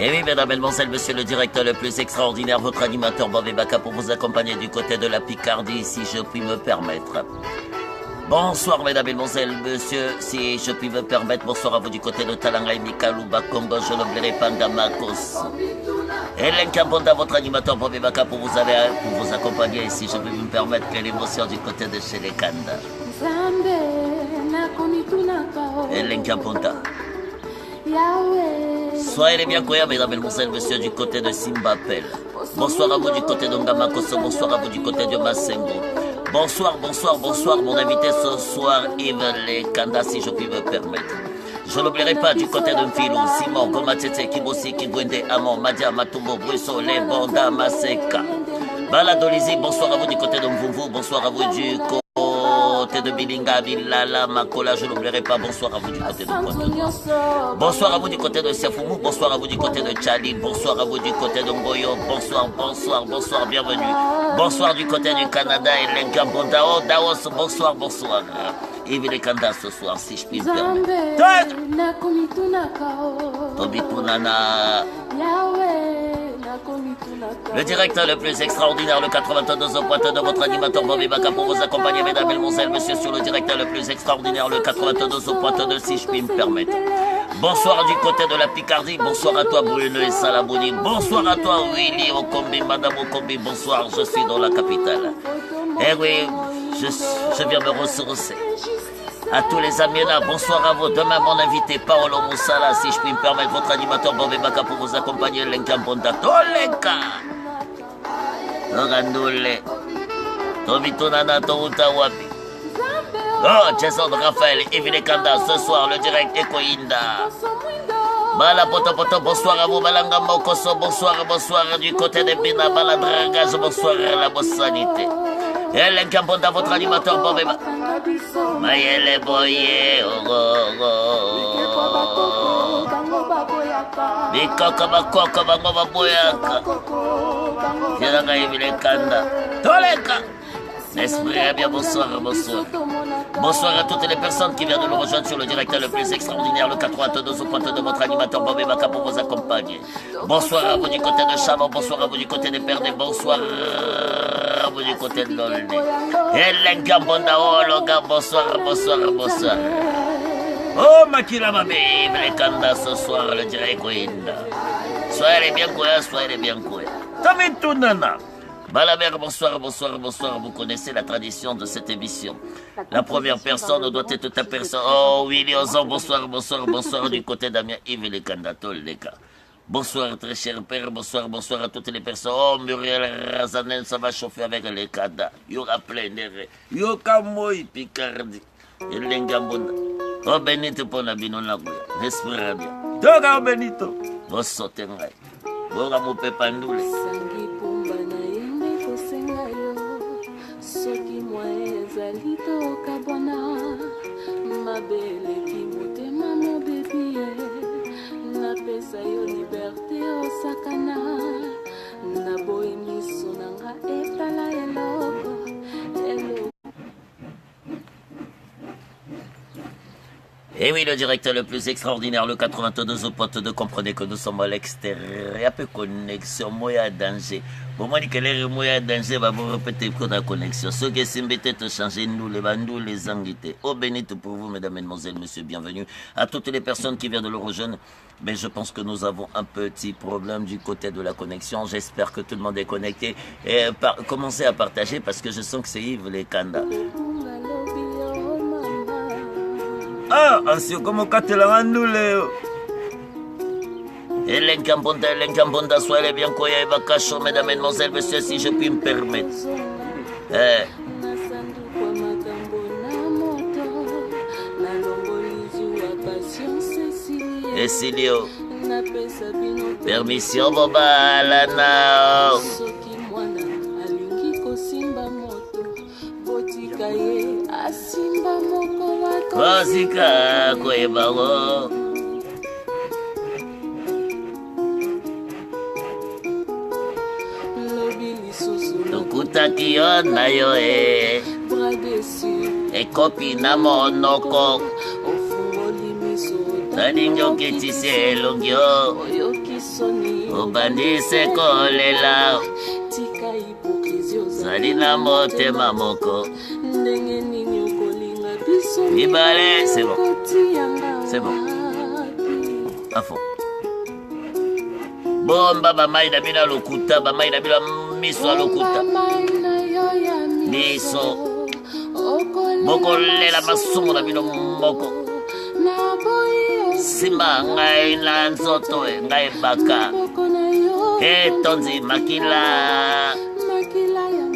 Et oui, mesdames, mesdemoiselles, monsieur le directeur le plus extraordinaire, votre animateur Bobé Baka pour vous accompagner du côté de la Picardie, si je puis me permettre. Bonsoir, mesdames, mesdemoiselles, monsieur, si je puis me permettre, bonsoir à vous du côté de Talanga et Mikalouba, Congo, je n'oublierai pas Damakos. Et l'Enkabonda, votre animateur Bobé Baka pour vous accompagner, si je puis me permettre, quelle émotion du côté de chez les Kanda. Et l'Enkabonda. Soyez les bien coyants, mesdames, mesdemoiselles, monsieur, du côté de Simbapel. Bonsoir à vous du côté de Ngamakoso, bonsoir à vous du côté de Masengo. Bonsoir, bonsoir, bonsoir, mon invité ce soir, Yves Lekanda, si je puis me permettre. Je n'oublierai pas du côté de Mfilou, Simon, Gomatete, Kibosi, Kibwende, Amon, Madia, Matumbo, Brusso, Les Bonda, Maseka. Baladolizi, bonsoir à vous du côté de Mvumvu, bonsoir à vous du côté de Bilinga, Bilala, Makola, je n'oublierai pas, bonsoir à vous du côté de Pointe. Bonsoir à vous du côté de Siafoumou, bonsoir à vous du côté de Tchali, bonsoir à vous du côté de Ngoyo, bonsoir, bonsoir, bonsoir, bienvenue. Bonsoir du côté du Canada et l'Enkabonda, oh, Daos, bonsoir, bonsoir. Yves Lekanda ce soir, si je puis me permettre. Tobitunana. Le directeur le plus extraordinaire, le 82 au pointe de votre animateur Bobé Baka pour vous accompagner, mesdames, mesdemoiselles, monsieur, sur le directeur le plus extraordinaire, le 82 au pointe de, si je puis me permettre. Bonsoir du côté de la Picardie, bonsoir à toi Bruno et Salabouni, bonsoir à toi Willy Okombi, madame Okombi, bonsoir, je suis dans la capitale. Eh oui, je viens me ressourcer. À tous les amis là, bonsoir à vous. Demain, mon invité Paolo Moussala, si je puis me permettre, votre animateur Bobé Baka pour vous accompagner, l'Enkabonda. Toleka Orandole Tobitunana Touta Wapi. Oh, Jason Raphaël, Yves Lekanda, ce soir, le direct Ekoinda. Bala Poto Poto, bonsoir à vous, Balanga Mokoso, bonsoir, bonsoir du côté de Bina, Baladragage, bonsoir à la Bossanité. Et l'Enkabonda, votre animateur Bobé Baka. Mayele boye, Bikoko bakoko bango baboyaka. Yelanga Yves Lekanda. Toleka. Esprit bien, bonsoir, bonsoir. Bonsoir à toutes les personnes qui viennent de nous rejoindre sur le directeur le plus extraordinaire, le 82 au pointe de votre animateur Bobé Baka pour vous accompagner. Bonsoir à vous du côté de Chalon, bonsoir à vous du côté de Perdé, bonsoir à vous du côté de l'Olné. Et l'Enkabonda, oh Loga, bonsoir, bonsoir, bonsoir. Oh Makila Mabé, Yves Lekanda ce soir, le direct Winda. Soyez les bien coués, soyez les bien coués. Tomitunana. Balaber, bonsoir, bonsoir, bonsoir. Vous connaissez la tradition de cette émission. La première personne doit être ta personne. Oh, Willy Ozan, bonsoir, bonsoir, bonsoir du côté d'Amien Yves Lekanda, Toleka. Bonsoir, très cher père, bonsoir, bonsoir à toutes les personnes. Oh, Muriel Razanen, ça va chauffer avec les Kada. Yoka plein d'air. Yoka moi, Picardie. Et l'Engambonda. Oh, Benito pour la binona. Respire bien. Toga, Benito. Vous sautez, vous ramou pepandoule. Soki mwa ezali tokabwana mabeleki motema mobebi napesa yo liberté osakana naboyi miso nanga etala eloko. Et oui, le directeur le plus extraordinaire, le 82 au pote de, comprenez que nous sommes à l'extérieur. Il y a peu de connexion, moi il y a danger. Pour moi, il y a moyen danger, va vous répéter pour la connexion. Ceux qui sont peut-être changer nous, les bandous, les anguités. Oh, bénite pour vous, mesdames, mesdemoiselles, messieurs, bienvenue. À toutes les personnes qui viennent de le rejoindre. Mais je pense que nous avons un petit problème du côté de la connexion. J'espère que tout le monde est connecté. Et commencez à partager parce que je sens que c'est Yves Lekanda. Ah, ansio como katela ndule. L'Enkabonda, soyez bien koya et bakacho, mesdames, mesdemoiselles, messieurs, si je puis me permettre. Et Silio. Permission, boba, lana. Kwazika kwebalo Tokutaki yo nayo Ekopi na monoko Taninyo ketise longyo obandise kolela zali na motema moko mibale. C'est bon, c'est bon. À fond. Bomba bamai na bina lokuta, bamai na bina miso lokuta. Miso. Moko lela masumu na bino moko. Simba ngai na nzoto ngai baka. Etonzi makila.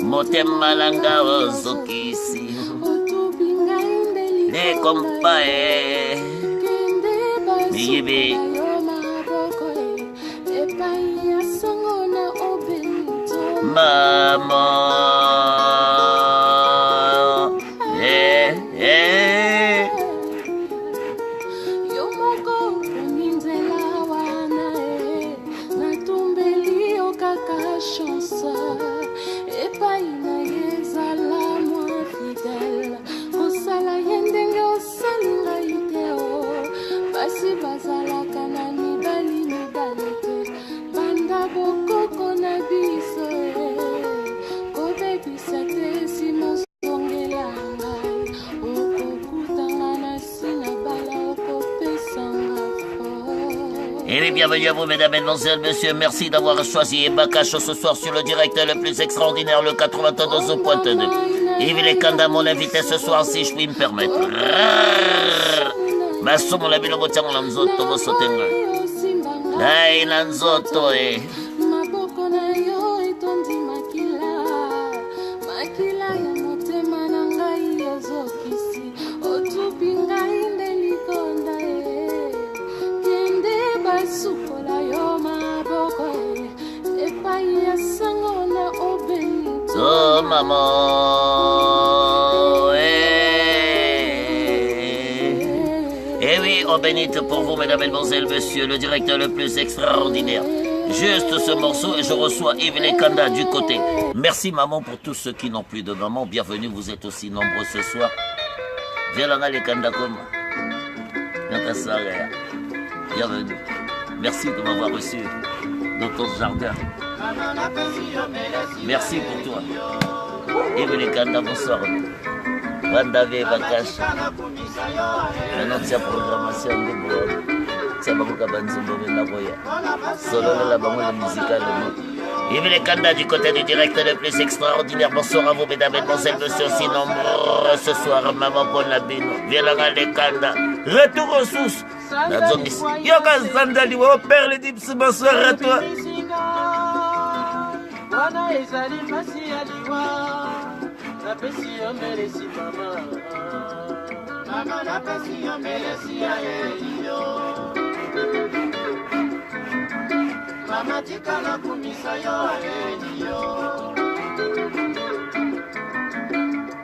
Motema langa ozokisi. Ne kompae. Miyibi. Mama, Yomoko ninzela wana natumbeli okaka chansa epai na yezala moi fidèle kosala yendenge osalinga iteo basi bazalaka na mibali te banda bokoko na biso kobebisa te simosongela ngai okokutanga na sina bala okopesanga fo. Et bienvenue à vous, mesdames, mesdemoiselles, messieurs. Merci d'avoir choisi Ebakacho ce soir sur le direct le plus extraordinaire, le 92.2. Yves Lekanda, mon invité ce soir, si je puis me permettre. Masumu la bilo botango la nzoto bosotenga. Dai na nzoto maboko na yo etondi makila ya motema na ngai ozokisi otubi ngai nde likonda kende basukola yo maboko epai ya sango na obeni oh maman. Eh oui, oh bénite pour vous, mesdames, mesdemoiselles, messieurs, le directeur le plus extraordinaire. Juste ce morceau et je reçois Yves Lekanda du côté. Merci maman pour tous ceux qui n'ont plus de maman. Bienvenue, vous êtes aussi nombreux ce soir. Viens là, Lekanda comme. Bienvenue. Merci de m'avoir reçu dans ton jardin. Merci pour toi. Yves Lekanda, bonsoir. Vandavé Bakash. Maintenant, c'est la programmation de Bois. C'est ma solo la banque musicale. Yves Lekanda du côté du direct le plus extraordinaire. Bonsoir à vous, mesdames, mesdemoiselles, messieurs, si nombreux ce soir. Maman Bonabino, Violanga Lekanda. Retour aux sources. Yoga Sandali, mon père, les dips, bonsoir à toi. Mama tikala kumisa yo yo.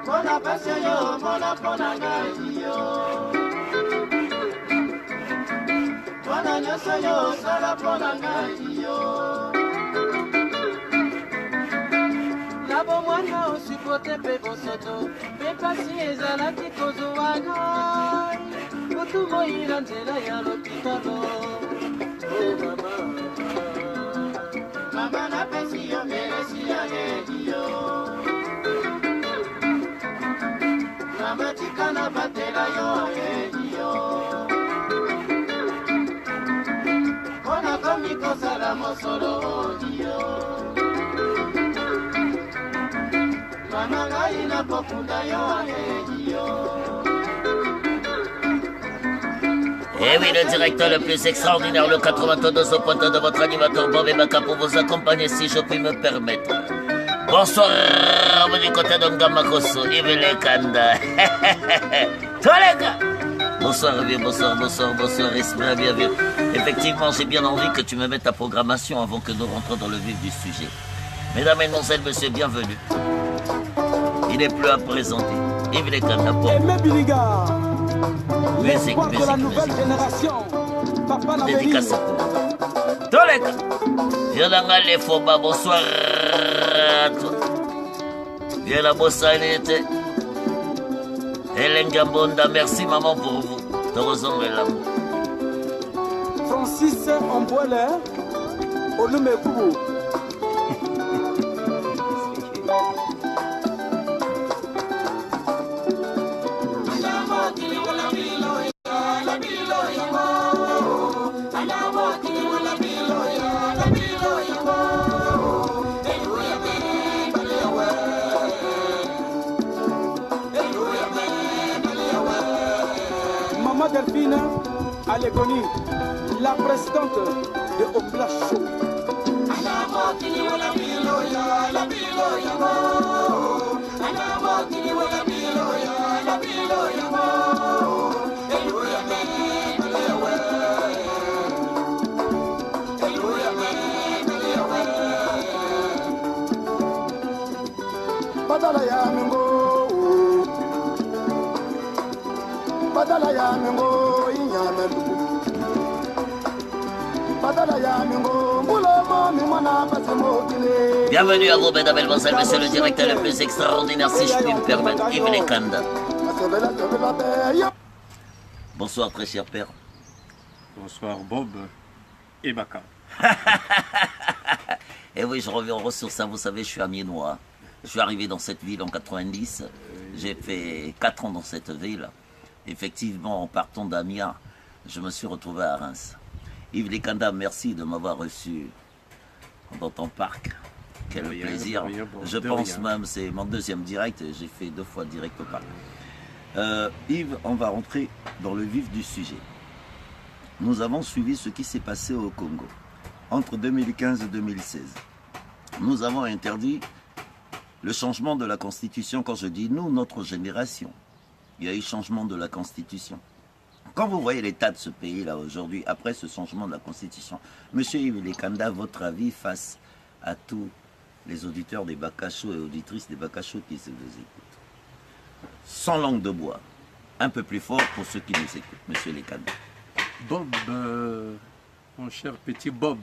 Bona pase yo, bona bona yo. Bona nyoso yo, sala bona yo. Labo mwana usipote pepo soto, pepasi ezala kikozo wana. Kutumo ilanzela ya lopitalo. Oh mama. Mama na pesi yo meresi ya yo. Mama tikana batela yo yo. Kona komi kosala mosolo yo. Mama ngai na pokunda yo yo. Eh oui, le directeur le plus extraordinaire, le 92 au pointe de votre animateur Bob et Baka pour vous accompagner si je puis me permettre. Bonsoir, du côté de Ngamakoso, Yves Lekanda. Tolega. Bonsoir, Ismaël, bienvenue. Effectivement, j'ai bien envie que tu me mettes ta programmation avant que nous rentrons dans le vif du sujet. Mesdames, mesdemoiselles, messieurs, bienvenue. Il n'est plus à présenter. Yves Lekanda pour musique. Dédicace pour Toleka. Violanga les Foba, bonsoir à toi. Viens la bossanite. Hélène Gambonda, merci maman pour vous. Te ressemble l'amour. Francis Amboile, Olume Kubu. Maman Delphine Allegoni, la présidente de Opla Show. Badala ya mingo, badala ya mingo, inyame dugu. Badala ya mingo, mulama mimana basimo kile. Bienvenue à vous, mesdames et mesdemoiselles, monsieur le directeur le plus extraordinaire, si je puis me permettre, Yves Lekanda. Bonsoir, très cher père. Bonsoir Bob et Baka. Et oui, je reviens aux ressources, hein. Vous savez, je suis amiénois. Je suis arrivé dans cette ville en 90. J'ai fait 4 ans dans cette ville. Effectivement, en partant d'Amiens, je me suis retrouvé à Reims. Yves Lekanda, merci de m'avoir reçu dans ton parc. Quel plaisir. Je pense même, c'est mon deuxième direct. J'ai fait 2 fois direct au parc. Yves, on va rentrer dans le vif du sujet. Nous avons suivi ce qui s'est passé au Congo entre 2015 et 2016. Nous avons interdit le changement de la Constitution. Quand je dis nous, notre génération, il y a eu changement de la Constitution. Quand vous voyez l'état de ce pays-là aujourd'hui, après ce changement de la Constitution, Monsieur Yves Lekanda, votre avis face à tous les auditeurs des Bakacho et auditrices des Bakacho qui se nous écoutent. Sans langue de bois, un peu plus fort pour ceux qui nous écoutent, Monsieur Lekanda. Bob, mon cher petit Bob,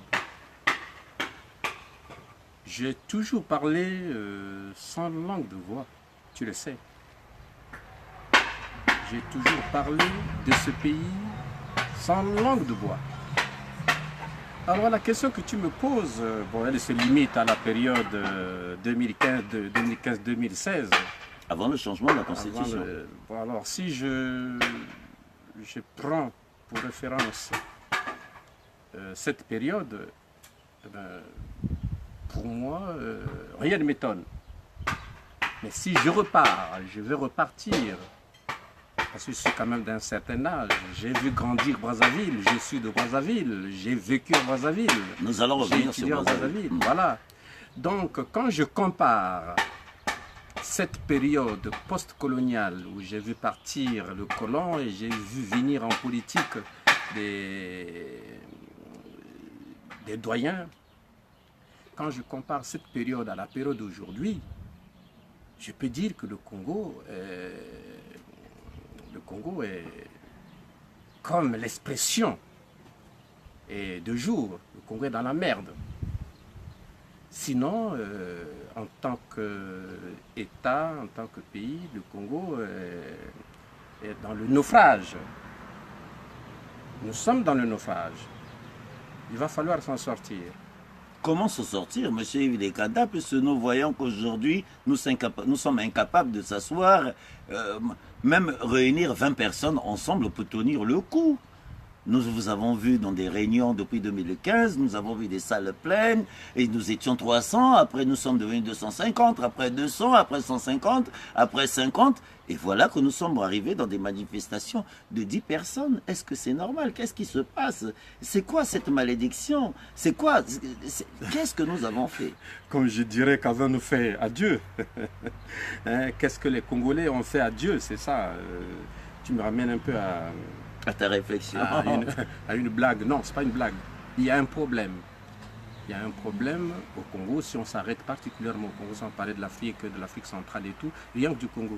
j'ai toujours parlé sans langue de voix, tu le sais. J'ai toujours parlé de ce pays sans langue de bois. Alors la question que tu me poses, bon, elle se limite à la période 2015-2016. Avant le changement de la Constitution. Bon, alors si je prends pour référence cette période, pour moi, rien ne m'étonne. Mais si je repars, je vais repartir. Parce que je suis quand même d'un certain âge. J'ai vu grandir Brazzaville, je suis de Brazzaville, j'ai vécu à Brazzaville. Nous allons revenir sur Brazzaville. Voilà. Donc, quand je compare cette période post-coloniale où j'ai vu partir le colon et j'ai vu venir en politique des doyens, quand je compare cette période à la période d'aujourd'hui, je peux dire que le Congo est comme l'expression de jour, le Congo est dans la merde. Sinon, en tant qu'État, en tant que pays, le Congo est dans le naufrage. Nous sommes dans le naufrage. Il va falloir s'en sortir. Comment se sortir, monsieur Yves Lekanda, puisque nous voyons qu'aujourd'hui, nous sommes incapables de s'asseoir, même réunir 20 personnes ensemble pour tenir le coup. Nous vous avons vu dans des réunions depuis 2015, nous avons vu des salles pleines, et nous étions 300, après nous sommes devenus 250, après 200, après 150, après 50, et voilà que nous sommes arrivés dans des manifestations de 10 personnes. Est-ce que c'est normal? Qu'est-ce qui se passe? C'est quoi cette malédiction? C'est quoi? Qu'est-ce que nous avons fait? Comme je dirais qu'avant nous fait à Dieu. Hein, qu'est-ce que les Congolais ont fait à Dieu? C'est ça. Tu me ramènes un peu à ta réflexion. À une blague. Non, c'est pas une blague. Il y a un problème. Il y a un problème au Congo, si on s'arrête particulièrement au Congo, sans parler de l'Afrique centrale et tout, rien que du Congo.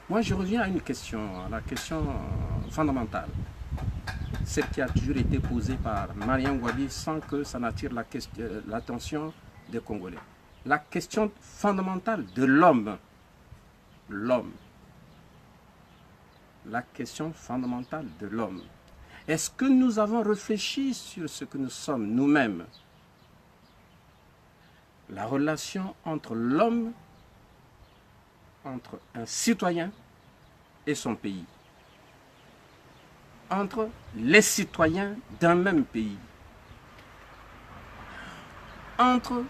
Moi, je reviens à une question, à la question fondamentale. Celle qui a toujours été posée par Mariam Gwabi sans que ça n'attire l'attention des Congolais. La question fondamentale de l'homme. L'homme. La question fondamentale de l'homme. Est-ce que nous avons réfléchi sur ce que nous sommes nous-mêmes? La relation entre l'homme, entre un citoyen et son pays, entre les citoyens d'un même pays, entre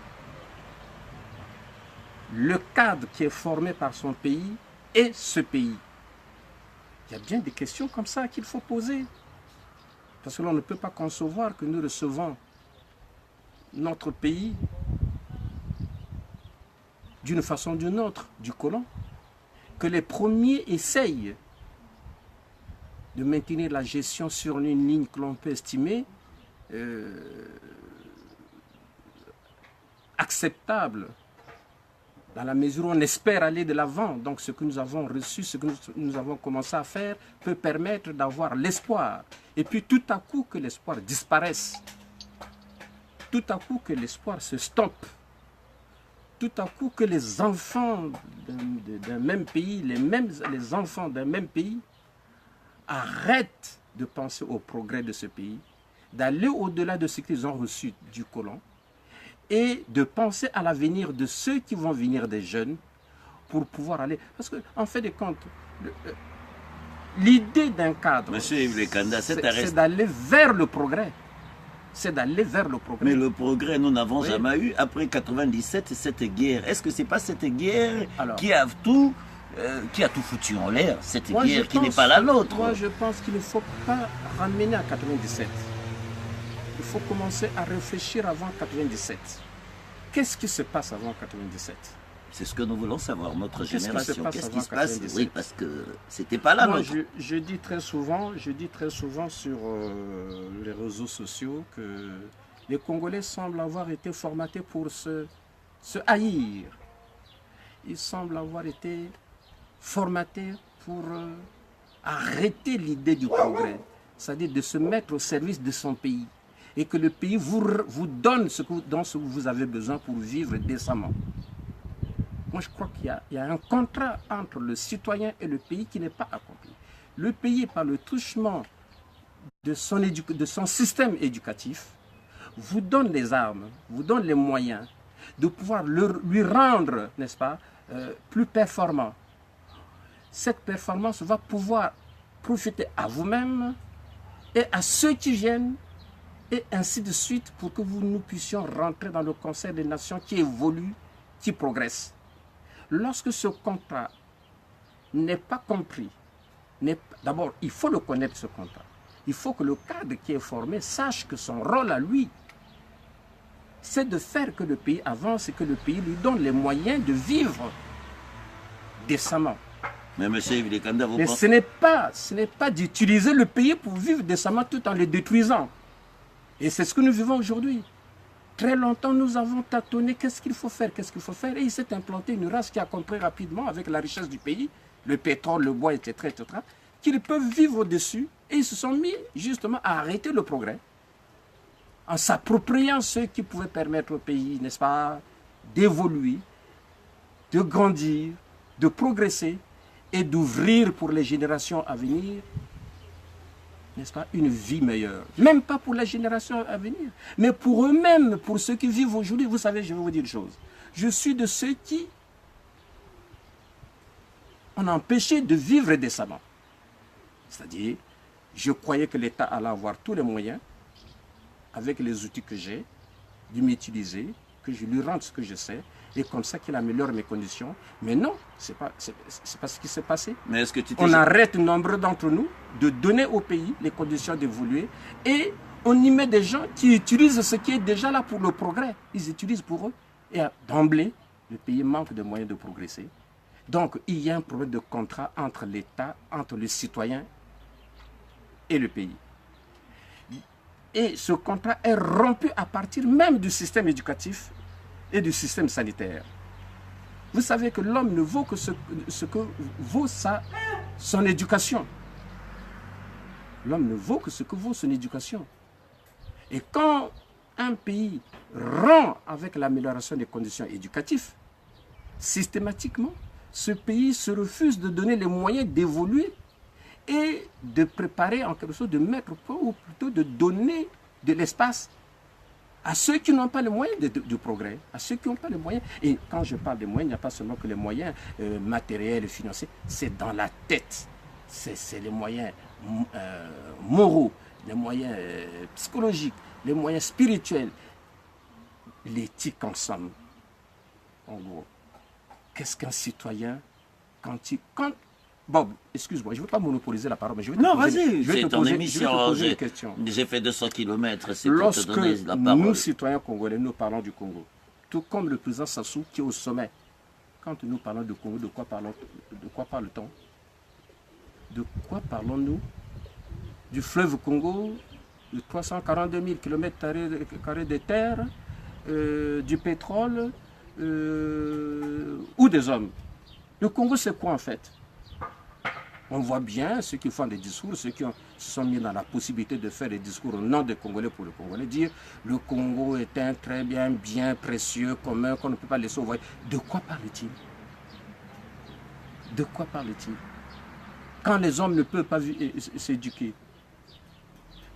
le cadre qui est formé par son pays et ce pays. Il y a bien des questions comme ça qu'il faut poser. Parce que l'on ne peut pas concevoir que nous recevons notre pays d'une façon ou d'une autre du colon, que les premiers essayent de maintenir la gestion sur une ligne que l'on peut estimer acceptable, dans la mesure où on espère aller de l'avant. Donc ce que nous avons reçu, ce que nous avons commencé à faire peut permettre d'avoir l'espoir. Et puis tout à coup que l'espoir disparaisse, tout à coup que l'espoir se stoppe, tout à coup que les enfants d'un même pays, les enfants d'un même pays, arrêtent de penser au progrès de ce pays, d'aller au-delà de ce qu'ils ont reçu du colon, et de penser à l'avenir de ceux qui vont venir des jeunes pour pouvoir aller. Parce qu'en fait de compte, l'idée d'un cadre, c'est d'aller vers le progrès. C'est d'aller vers le progrès. Mais le progrès, nous n'avons jamais eu. Après 97, cette guerre, est-ce que ce n'est pas cette guerre qui a tout foutu en l'air? Cette guerre qui n'est pas la nôtre. Moi, je pense qu'il ne faut pas ramener à 97. Il faut commencer à réfléchir avant 97. Qu'est-ce qui se passe avant 97? C'est ce que nous voulons savoir, notre génération. Qu'est-ce qui se passe? Oui, parce que c'était pas là. Moi, je dis très souvent sur les réseaux sociaux que les Congolais semblent avoir été formatés pour se haïr. Ils semblent avoir été formatés pour arrêter l'idée du progrès, c'est-à-dire de se mettre au service de son pays et que le pays vous donne ce dont vous avez besoin pour vivre décemment. Moi, je crois qu'il y a un contrat entre le citoyen et le pays qui n'est pas accompli. Le pays, par le truchement de son système éducatif, vous donne les armes, vous donne les moyens de pouvoir lui rendre, n'est-ce pas, plus performant. Cette performance va pouvoir profiter à vous-même et à ceux qui viennent, et ainsi de suite, pour que nous puissions rentrer dans le concert des nations qui évolue, qui progresse. Lorsque ce contrat n'est pas compris, d'abord, il faut le connaître, ce contrat. Il faut que le cadre qui est formé sache que son rôle à lui, c'est de faire que le pays avance et que le pays lui donne les moyens de vivre décemment. Mais monsieur Vilekanda, vous pensez... ce n'est pas d'utiliser le pays pour vivre décemment tout en le détruisant. Et c'est ce que nous vivons aujourd'hui. Très longtemps, nous avons tâtonné qu'est-ce qu'il faut faire, et il s'est implanté une race qui a compris rapidement, avec la richesse du pays, le pétrole, le bois, etc., qu'ils peuvent vivre au-dessus, et ils se sont mis justement à arrêter le progrès, en s'appropriant ce qui pouvait permettre au pays, n'est-ce pas, d'évoluer, de grandir, de progresser, et d'ouvrir pour les générations à venir, n'est-ce pas, une vie meilleure. Même pas pour les générations à venir, mais pour eux-mêmes, pour ceux qui vivent aujourd'hui. Vous savez, je vais vous dire une chose. Je suis de ceux qui ont empêché de vivre décemment. C'est-à-dire, je croyais que l'État allait avoir tous les moyens, avec les outils que j'ai, de m'utiliser, que je lui rende ce que je sais, et comme ça qu'il améliore mes conditions. Mais non, ce n'est pas ce qui s'est passé. Mais est-ce que on arrête nombre d'entre nous de donner au pays les conditions d'évoluer, et on y met des gens qui utilisent ce qui est déjà là pour le progrès. Ils utilisent pour eux. Et d'emblée, le pays manque de moyens de progresser. Donc, il y a un problème de contrat entre l'État, entre le citoyen et le pays. Et ce contrat est rompu à partir même du système éducatif et du système sanitaire. Vous savez que l'homme ne vaut que ce que vaut son éducation. L'homme ne vaut que ce que vaut son éducation. Et quand un pays rompt avec l'amélioration des conditions éducatives, systématiquement, ce pays se refuse de donner les moyens d'évoluer et de préparer en quelque sorte, de mettre ou plutôt de donner de l'espace à ceux qui n'ont pas les moyens du progrès, à ceux qui n'ont pas les moyens. Et quand je parle des moyens, il n'y a pas seulement que les moyens matériels et financiers, c'est dans la tête. C'est les moyens moraux, les moyens psychologiques, les moyens spirituels, l'éthique en somme. En gros, qu'est-ce qu'un citoyen Bob, excuse-moi, je ne veux pas monopoliser la parole, mais je vais te poser une question. J'ai fait 200 km, c'est pour te donner la parole. Lorsque nous, citoyens congolais, nous parlons du Congo, tout comme le président Sassou qui est au sommet, quand nous parlons du Congo, de quoi parle-t-on? De quoi parlons-nous? Du fleuve Congo, de 342 000 km² de terre, du pétrole ou des hommes. Le Congo, c'est quoi en fait? On voit bien ceux qui font des discours, ceux qui se sont mis dans la possibilité de faire des discours au nom des Congolais pour le Congolais, dire le Congo est un très bien précieux, commun, qu'on ne peut pas laisser au voyage. De quoi parle-t-il? De quoi parle-t-il? Quand les hommes ne peuvent pas s'éduquer,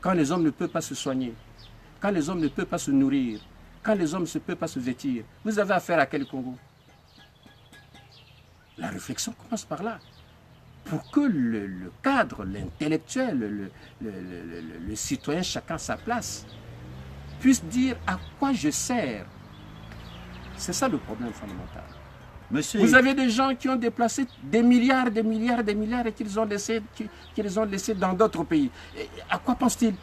quand les hommes ne peuvent pas se soigner, quand les hommes ne peuvent pas se nourrir, quand les hommes ne peuvent pas se vêtir, vous avez affaire à quel Congo? La réflexion commence par là. Pour que le cadre, l'intellectuel, le citoyen, chacun sa place, puisse dire à quoi je sers. C'est ça le problème fondamental. Monsieur... Vous avez des gens qui ont déplacé des milliards et qu'ils ont laissés dans d'autres pays. Et à quoi pensent-ils?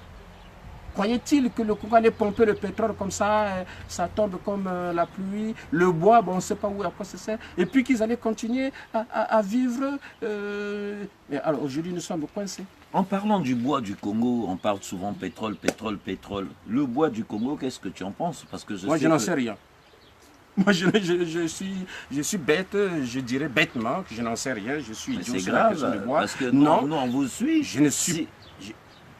Croyait-il que le Congo allait pomper le pétrole comme ça, ça tombe comme la pluie, le bois, bon, on ne sait pas où, à quoi ça sert, et puis qu'ils allaient continuer à vivre. Mais alors aujourd'hui, nous sommes coincés. En parlant du bois du Congo, on parle souvent pétrole. Le bois du Congo, qu'est-ce que tu en penses? Parce que moi, je n'en sais rien. Moi, je suis bête, je dirais bêtement que je n'en sais rien. Je suis idiot sur la question du bois. Parce que non, on vous suit. Je ne suis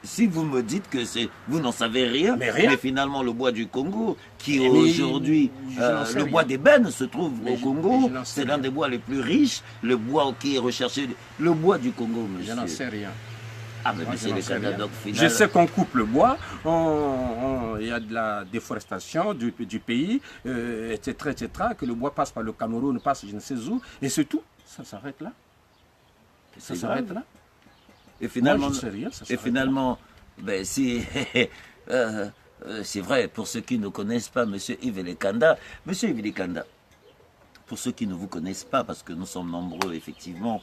Si vous me dites que vous n'en savez rien, mais finalement le bois du Congo, qui aujourd'hui, le bois d'ébène se trouve au Congo, c'est l'un des bois les plus riches, le bois qui est recherché, le bois du Congo, monsieur. Je n'en sais rien. Ah, mais c'est le Canada final. Je sais qu'on coupe le bois, il y a de la déforestation du pays, etc., que le bois passe par le Cameroun, passe je ne sais où, et c'est tout. Ça s'arrête là. Ça s'arrête là. Et finalement, ben, c'est vrai, pour ceux qui ne connaissent pas M. Yves Elekanda, pour ceux qui ne vous connaissent pas, parce que nous sommes nombreux, effectivement,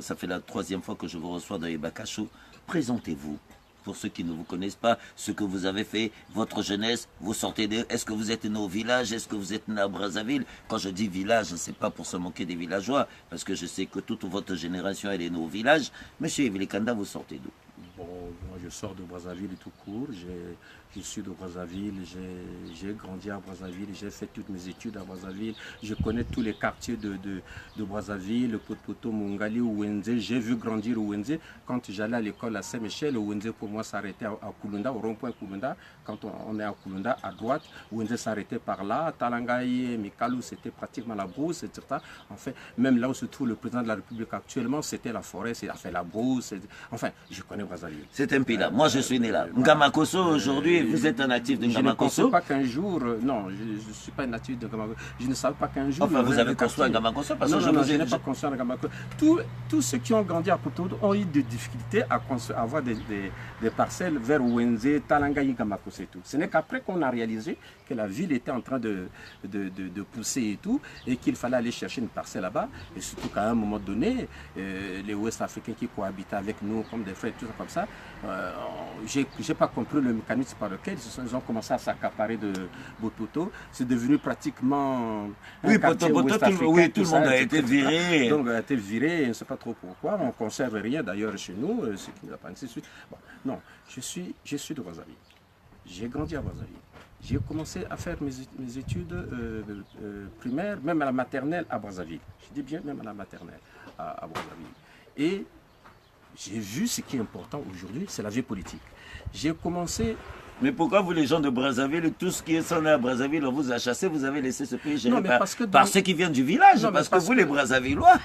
ça fait la 3e fois que je vous reçois dans Ibakacho, présentez-vous. Pour ceux qui ne vous connaissent pas, ce que vous avez fait, votre jeunesse, vous sortez de... Est-ce que vous êtes né au village? Est-ce que vous êtes né à Brazzaville? Quand je dis village, ce n'est pas pour se moquer des villageois, parce que je sais que toute votre génération, elle est née au village. Monsieur Yves Elekanda, vous sortez d'où? Bon, moi je sors de Brazzaville tout court. Je suis de Brazzaville, j'ai grandi à Brazzaville, j'ai fait toutes mes études à Brazzaville. Je connais tous les quartiers de Brazzaville, Poto, Mungali, Ouenze. J'ai vu grandir Ouenze. Quand j'allais à l'école à Saint-Michel, Ouenze pour moi s'arrêtait à Kulunda, au rond-point Kulunda. Quand on est à Kulunda, à droite, Ouenze s'arrêtait par là. Talangaye, Mikalou, c'était pratiquement la brousse, etc. En fait, même là où se trouve le président de la République actuellement, c'était la forêt, c'est la brousse. Enfin, je connais Brazzaville. C'est un pays là. Moi, je suis né là. Ngamakoso, aujourd'hui, vous êtes un natif de Ngamakoso. Je ne pense pas qu'un jour... non, je ne suis pas un natif de Ngamakoso. Je ne savais pas qu'un jour... Enfin, vous avez construit un Ngamakoso parce que je n'ai pas construit un Ngamakoso. Tous ceux qui ont grandi à Poto ont eu des difficultés à avoir des parcelles vers Ouenze, Talangaye, Ngamakoso et tout. Ce n'est qu'après qu'on a réalisé que la ville était en train de pousser et tout, et qu'il fallait aller chercher une parcelle là-bas. Et surtout qu'à un moment donné, les Ouest-Africains qui cohabitaient avec nous comme des frères, tout ça comme ça, j'ai pas compris le mécanisme par lequel ils ont commencé à s'accaparer de Bototo. C'est devenu pratiquement un quartier ouest-africain. Tout le monde a été viré. Donc a été viré, je ne sais pas trop pourquoi. On ne conserve rien d'ailleurs chez nous, ce qui nous a pas ainsi de suite. Bon, non, je suis de Brazzaville. J'ai grandi à Brazzaville. J'ai commencé à faire mes études primaires, même à la maternelle à Brazzaville. Je dis bien même à la maternelle à Brazzaville. Et j'ai vu ce qui est important aujourd'hui, c'est la vie politique. J'ai commencé... Mais pourquoi vous, les gens de Brazzaville, tout ce qui est sonné à Brazzaville, on vous a chassé, vous avez laissé ce pays géré par ceux qui viennent du village? Non, parce que vous, les Brazzavillois...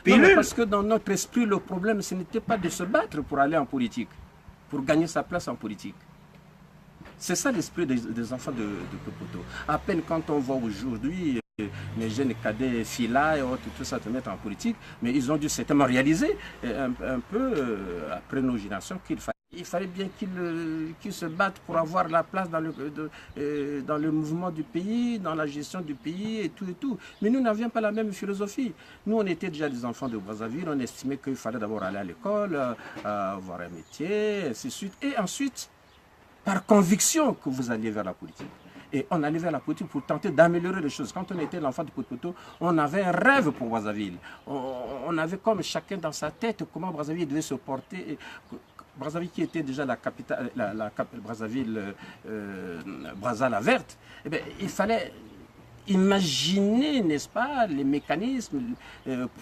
pilule. mais parce que dans notre esprit, le problème, ce n'était pas de se battre pour aller en politique, pour gagner sa place en politique. C'est ça l'esprit des enfants de Popoto. À peine quand on voit aujourd'hui les jeunes cadets, filles et autres, tout ça, te mettre en politique, mais ils ont dû certainement réaliser un peu après nos générations qu'il fallait bien qu'ils se battent pour avoir la place dans le mouvement du pays, dans la gestion du pays et tout et tout. Mais nous n'avions pas la même philosophie. Nous, on était déjà des enfants de Brazzaville, on estimait qu'il fallait d'abord aller à l'école, avoir un métier, ainsi de suite. Et ensuite, par conviction que vous alliez vers la politique. Et on allait vers la politique pour tenter d'améliorer les choses. Quand on était l'enfant de Potopoto, on avait un rêve pour Brazzaville. On avait comme chacun dans sa tête comment Brazzaville devait se porter. Brazzaville qui était déjà la capitale, Brazzaville, Brazza la verte, eh bien, il fallait imaginer, n'est-ce pas, les mécanismes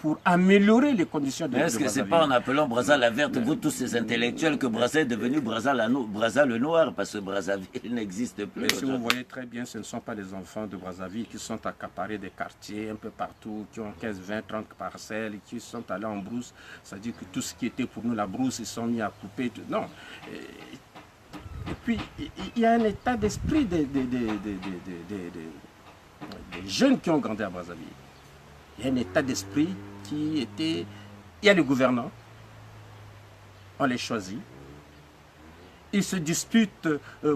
pour améliorer les conditions de Est-ce que c'est pas en appelant Brazza la verte, vous tous ces intellectuels, que Brazza est devenu Brazza le noir, parce que Brazzaville n'existe plus. Mais si vous voyez très bien, ce ne sont pas les enfants de Brazzaville qui sont accaparés des quartiers un peu partout, qui ont 15, 20, 30 parcelles, qui sont allés en brousse. C'est-à-dire que tout ce qui était pour nous la brousse, ils sont mis à couper. Tout. Non. Et puis, il y a un état d'esprit des jeunes qui ont grandi à Brazzaville. Il y a un état d'esprit qui était... Il y a les gouvernants, on les choisit. Ils se disputent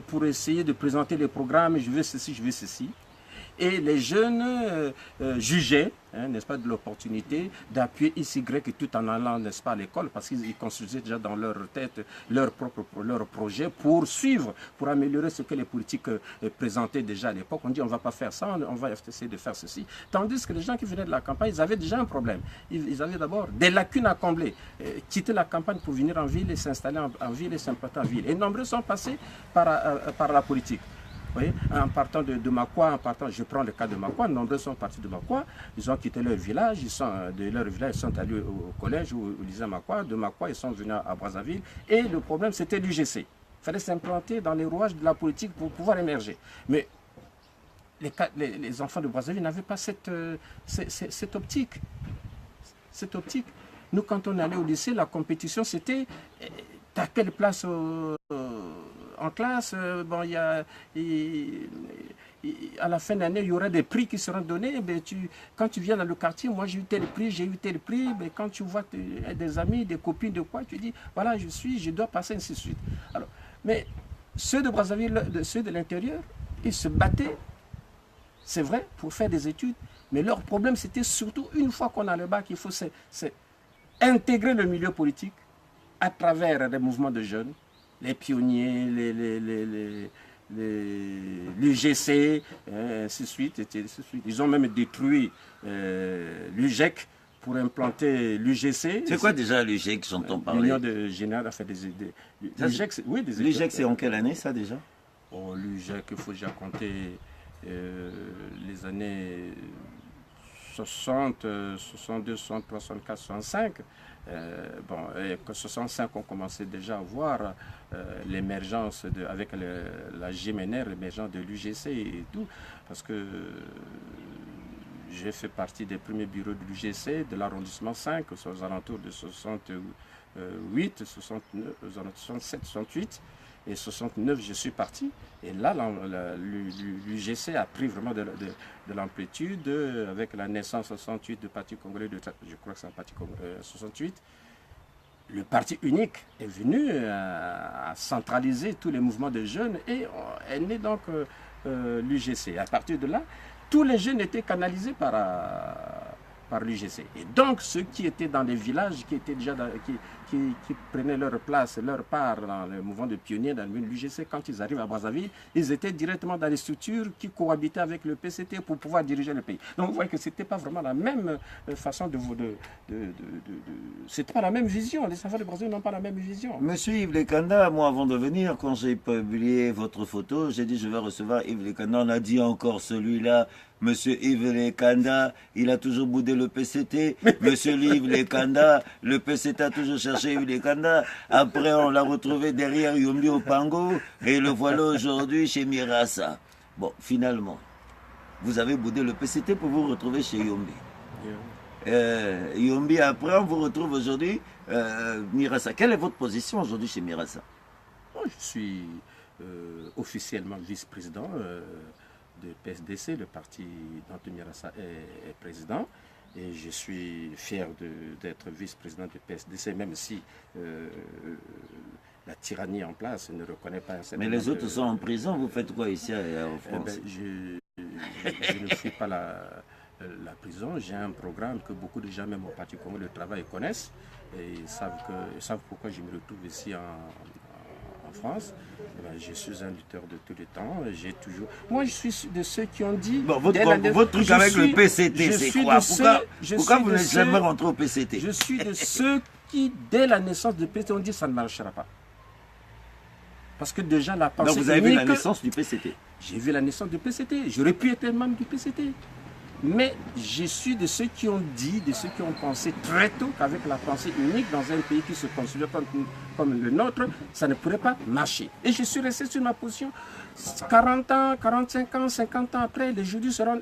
pour essayer de présenter les programmes, je veux ceci, je veux ceci. Et les jeunes jugeaient, n'est-ce pas, de l'opportunité d'appuyer X, Y, tout en allant, n'est-ce pas, à l'école, parce qu'ils construisaient déjà dans leur tête leur projet pour suivre, pour améliorer ce que les politiques présentaient déjà à l'époque. On dit on ne va pas faire ça, on va essayer de faire ceci. Tandis que les gens qui venaient de la campagne, ils avaient déjà un problème. Ils avaient d'abord des lacunes à combler. Quitter la campagne pour venir en ville et s'installer en ville et s'implanter en ville. Et nombreux sont passés par la politique. Vous voyez, en partant de Makwa, je prends le cas de Makwa, nombreux sont partis de Makwa, ils ont quitté leur village, ils sont allés au collège ou au lycée Makwa, de Makwa ils sont venus à Brazzaville, et le problème c'était l'UGC. Il fallait s'implanter dans les rouages de la politique pour pouvoir émerger. Mais les enfants de Brazzaville n'avaient pas cette optique. Cette optique. Nous, quand on allait au lycée, la compétition c'était à quelle place en classe, bon, à la fin d'année, il y aura des prix qui seront donnés. Mais quand tu viens dans le quartier, moi j'ai eu tel prix, mais quand tu vois des amis, des copines, de quoi, tu dis, voilà, je dois passer, ainsi de suite. Alors, mais ceux de Brazzaville, ceux de l'intérieur, ils se battaient, c'est vrai, pour faire des études, mais leur problème, c'était surtout, une fois qu'on a le bac, il faut intégrer le milieu politique à travers des mouvements de jeunes, les pionniers, l'UGC, ainsi de suite. Ils ont même détruit l'UGEC pour implanter l'UGC. C'est quoi déjà l'UGEC, j'entends parler? L'Union de Générale a fait des idées. L'UGEC, c'est en quelle année ça déjà? L'UGEC, il faut déjà compter les années 60, 62, 63, 64, 65. Et que 65, on commençait déjà à voir l'émergence avec la GMNR, l'émergence de l'UGC et tout, parce que j'ai fait partie des premiers bureaux de l'UGC, de l'arrondissement 5, aux alentours de 68, 69, aux alentours 67, 68. Et 69, je suis parti. Et là, l'UGC a pris vraiment de l'amplitude avec la naissance 68 du Parti congolais, je crois que c'est un Parti congolais 68. Le parti unique est venu à centraliser tous les mouvements de jeunes et est né donc l'UGC. À partir de là, tous les jeunes étaient canalisés par l'UGC. Et donc, ceux qui étaient dans les villages, qui étaient déjà qui prenaient leur place, leur part dans le mouvement de pionniers, dans l'UGC, quand ils arrivent à Brazzaville, ils étaient directement dans les structures qui cohabitaient avec le PCT pour pouvoir diriger le pays. Donc, vous voyez que ce n'était pas vraiment la même façon c'était pas la même vision. Les enfants de Brazzaville n'ont pas la même vision. Monsieur Yves Lekanda, moi, avant de venir, quand j'ai publié votre photo, j'ai dit je vais recevoir Yves Lekanda. On a dit encore celui-là. Monsieur Yves Lekanda, il a toujours boudé le PCT. Monsieur Yves Lekanda, le PCT a toujours cherché Yves Lekanda. Après, on l'a retrouvé derrière Yombi au Pango. Et le voilà aujourd'hui chez Mirassa. Bon, finalement, vous avez boudé le PCT pour vous retrouver chez Yombi. Yombi, après, on vous retrouve aujourd'hui. Mirassa, quelle est votre position aujourd'hui chez Mirassa? Moi, je suis officiellement vice-président de PSDC, le parti dont Mirassa est président. Et je suis fier d'être vice-président de PSDC, même si la tyrannie en place ne reconnaît pas un certain Mais les autres sont en prison, vous faites quoi ici en France? Je ne fuis pas la prison. J'ai un programme que beaucoup de gens, même au Parti Congo le Travail, connaissent. Et ils savent pourquoi je me retrouve ici en France. Je suis un lutteur de tous les temps. Moi, je suis de ceux qui ont dit... Bon, votre truc avec le PCT, c'est quoi? Pourquoi vous n'êtes jamais rentré au PCT? Je suis de ceux qui, dès la naissance du PCT, ont dit que ça ne marchera pas. Parce que déjà, la pensée... Donc vous avez vu la naissance du PCT? J'ai vu la naissance du PCT. J'aurais pu être membre du PCT. Mais je suis de ceux qui ont dit, de ceux qui ont pensé très tôt qu'avec la pensée unique dans un pays qui se considère comme le nôtre, ça ne pourrait pas marcher. Et je suis resté sur ma position 40 ans, 45 ans, 50 ans après.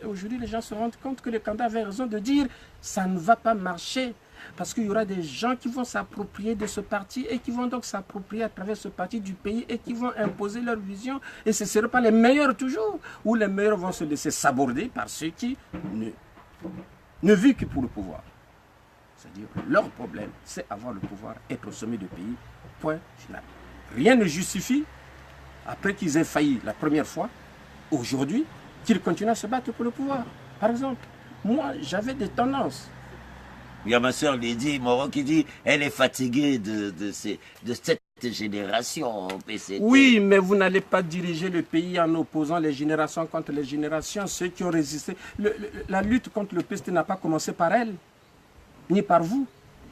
Aujourd'hui, les gens se rendent compte que le candidat avait raison de dire ça ne va pas marcher. Parce qu'il y aura des gens qui vont s'approprier de ce parti et qui vont donc s'approprier à travers ce parti du pays et qui vont imposer leur vision. Et ce ne seront pas les meilleurs toujours, ou les meilleurs vont se laisser saborder par ceux qui ne vivent que pour le pouvoir. C'est-à-dire que leur problème, c'est avoir le pouvoir, être au sommet du pays, point final. Rien ne justifie, après qu'ils aient failli la première fois, aujourd'hui, qu'ils continuent à se battre pour le pouvoir. Par exemple, moi, j'avais des tendances. Il y a ma soeur Lydie Moreau qui dit elle est fatiguée de cette génération PCT. Oui, mais vous n'allez pas diriger le pays en opposant les générations contre les générations. Ceux qui ont résisté. La lutte contre le PCT n'a pas commencé par elle, ni par vous.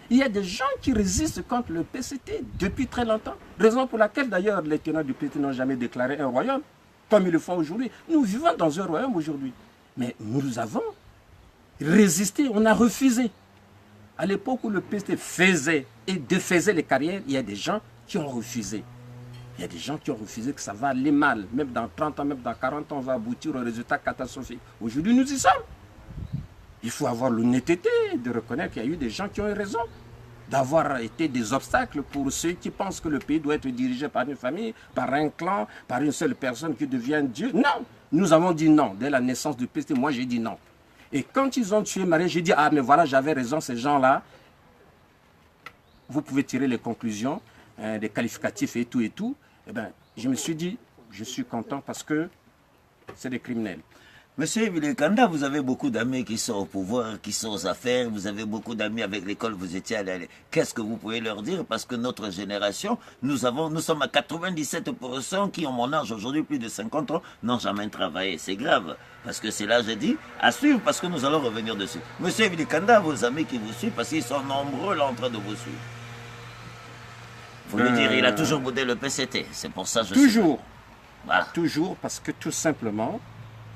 Il y a des gens qui résistent contre le PCT depuis très longtemps. Raison pour laquelle d'ailleurs les tenants du PCT n'ont jamais déclaré un royaume, comme ils le font aujourd'hui. Nous vivons dans un royaume aujourd'hui. Mais nous avons résisté, on a refusé. À l'époque où le PCT faisait et défaisait les carrières, il y a des gens qui ont refusé. Il y a des gens qui ont refusé que ça va aller mal. Même dans 30 ans, même dans 40 ans, on va aboutir au résultat catastrophique. Aujourd'hui, nous y sommes. Il faut avoir l'honnêteté de reconnaître qu'il y a eu des gens qui ont eu raison d'avoir été des obstacles pour ceux qui pensent que le pays doit être dirigé par une famille, par un clan, par une seule personne qui devient Dieu. Non, nous avons dit non. Dès la naissance du PCT, moi j'ai dit non. Et quand ils ont tué Marie, j'ai dit, ah mais voilà, j'avais raison, ces gens-là, vous pouvez tirer les conclusions, des qualificatifs et tout. Eh bien, je me suis dit, je suis content parce que c'est des criminels. Monsieur Willy Kanda, vous avez beaucoup d'amis qui sont au pouvoir, qui sont aux affaires, vous avez beaucoup d'amis avec l'école, vous étiez allé. Qu'est-ce que vous pouvez leur dire? Parce que notre génération, nous sommes à 97% qui ont mon âge aujourd'hui, plus de 50 ans, n'ont jamais travaillé. C'est grave. Parce que c'est là, j'ai dit, à suivre, parce que nous allons revenir dessus. Monsieur Willy Kanda, vos amis qui vous suivent, parce qu'ils sont nombreux là en train de vous suivre. Vous lui direz, il a toujours boudé le PCT. C'est pour ça que je Toujours. Voilà. Toujours, parce que tout simplement,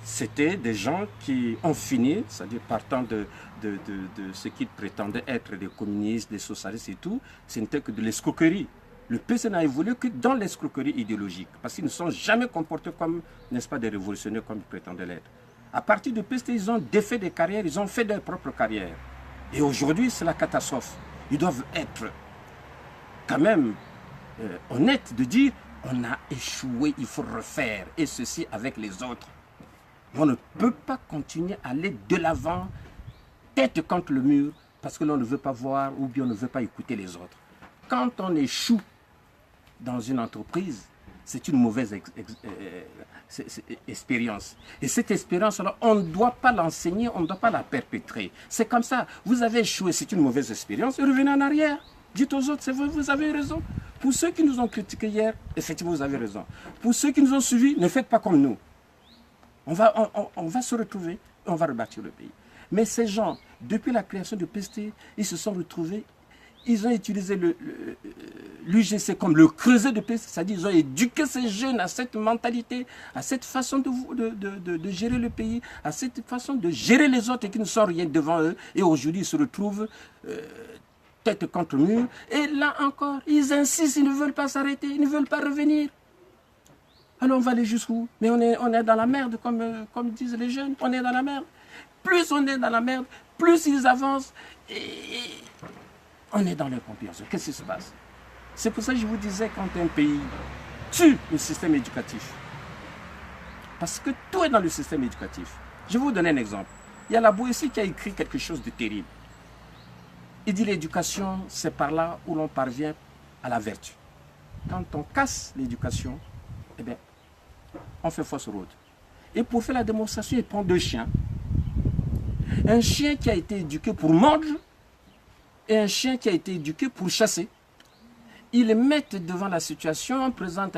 c'était des gens qui ont fini, c'est-à-dire partant de ce qu'ils prétendaient être des communistes, des socialistes et tout, ce n'était que de l'escroquerie. Le PC n'a évolué que dans l'escroquerie idéologique, parce qu'ils ne sont jamais comportés comme, n'est-ce pas, des révolutionnaires comme ils prétendaient l'être. À partir de PC, ils ont défait des carrières, ils ont fait leur propre carrière. Et aujourd'hui, c'est la catastrophe. Ils doivent être quand même honnêtes de dire, on a échoué, il faut refaire, et ceci avec les autres. On ne peut pas continuer à aller de l'avant, tête contre le mur, parce que l'on ne veut pas voir ou bien on ne veut pas écouter les autres. Quand on échoue dans une entreprise, c'est une mauvaise expérience. Et cette expérience-là, on ne doit pas l'enseigner, on ne doit pas la perpétrer. C'est comme ça. Vous avez échoué, c'est une mauvaise expérience, revenez en arrière. Dites aux autres, c'est vrai, vous avez raison. Pour ceux qui nous ont critiqués hier, effectivement, vous avez raison. Pour ceux qui nous ont suivis, ne faites pas comme nous. On va se retrouver, on va rebâtir le pays. Mais ces gens, depuis la création du PCT, ils se sont retrouvés, ils ont utilisé l'UGC comme le creuset de PCT, c'est-à-dire ils ont éduqué ces jeunes à cette mentalité, à cette façon de gérer le pays, à cette façon de gérer les autres et qui ne sont rien devant eux. Et aujourd'hui, ils se retrouvent tête contre mur. Et là encore, ils insistent, ils ne veulent pas s'arrêter, ils ne veulent pas revenir. Alors on va aller jusqu'où? Mais on est dans la merde, comme disent les jeunes. On est dans la merde. Plus on est dans la merde, plus ils avancent, et on est dans les compilations. Qu'est-ce qui se passe? C'est pour ça que je vous disais, quand un pays tue le système éducatif, parce que tout est dans le système éducatif. Je vais vous donner un exemple. Il y a la Boétie qui a écrit quelque chose de terrible. Il dit l'éducation, c'est par là où l'on parvient à la vertu. Quand on casse l'éducation, eh bien, on fait fausse route. Et pour faire la démonstration, il prend 2 chiens. Un chien qui a été éduqué pour mordre et un chien qui a été éduqué pour chasser. Ils les mettent devant la situation, on présente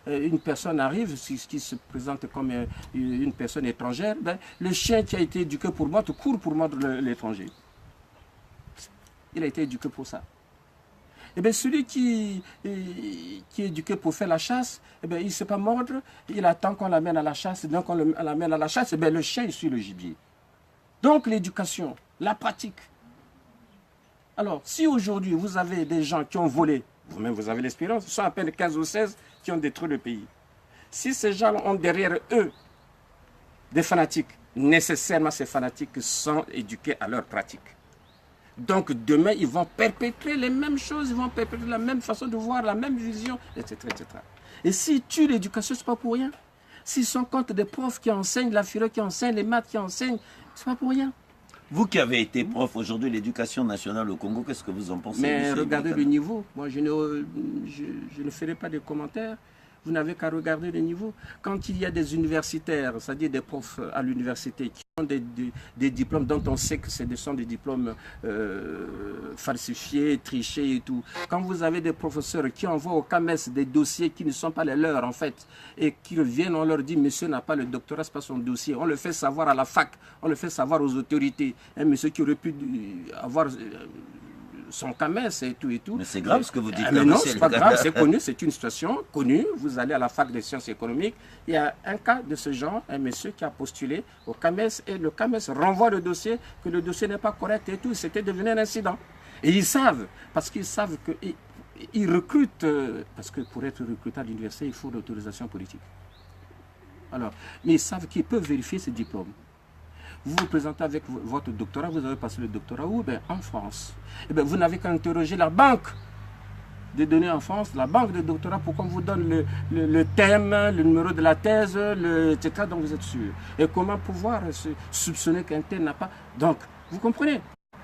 une personne arrive, qui se présente comme une personne étrangère, ben, le chien qui a été éduqué pour mordre court pour mordre l'étranger. Il a été éduqué pour ça. Et bien celui qui est éduqué pour faire la chasse, eh bien, il ne sait pas mordre, il attend qu'on l'amène à la chasse, et donc on l'amène à la chasse, eh bien, le chien il suit le gibier. Donc l'éducation, la pratique. Alors, si aujourd'hui vous avez des gens qui ont volé, vous-même vous avez l'expérience, ce sont à peine 15 ou 16 qui ont détruit le pays. Si ces gens ont derrière eux des fanatiques, nécessairement ces fanatiques sont éduqués à leur pratique. Donc demain, ils vont perpétrer les mêmes choses, ils vont perpétrer la même façon de voir, la même vision, etc. etc. Et s'ils tuent l'éducation, ce n'est pas pour rien. S'ils sont contre des profs qui enseignent, la philo qui enseigne, les maths qui enseignent, ce n'est pas pour rien. Vous qui avez été prof aujourd'hui, l'éducation nationale au Congo, qu'est-ce que vous en pensez? Mais regardez le niveau. Moi, je ne ferai pas de commentaires. Vous n'avez qu'à regarder le niveau. Quand il y a des universitaires, c'est-à-dire des profs à l'université, qui ont des diplômes dont on sait que ce sont des diplômes falsifiés, trichés et tout. Quand vous avez des professeurs qui envoient au CAMES des dossiers qui ne sont pas les leurs, en fait, et qui reviennent, on leur dit, monsieur n'a pas le doctorat, ce n'est pas son dossier. On le fait savoir à la fac, on le fait savoir aux autorités. Un monsieur qui aurait pu avoir son CAMES et tout et tout. Mais c'est grave ce que vous dites. Mais non, c'est pas grave, c'est connu, c'est une situation connue. Vous allez à la fac des sciences économiques, il y a un cas de ce genre, un monsieur qui a postulé au CAMES et le CAMES renvoie le dossier, que le dossier n'est pas correct et tout. C'était devenu un incident. Et ils savent, parce qu'ils savent qu'ils recrutent, parce que pour être recruté à l'université, il faut l'autorisation politique. Alors, mais ils savent qu'ils peuvent vérifier ces diplômes. Vous vous présentez avec votre doctorat, vous avez passé le doctorat où? Ben, en France. Eh bien, vous n'avez qu'à interroger la banque de données en France, la banque de doctorat, pour qu'on vous donne le thème, le numéro de la thèse, etc. dont vous êtes sûr. Et comment pouvoir soupçonner qu'un tel n'a pas. Donc, vous comprenez?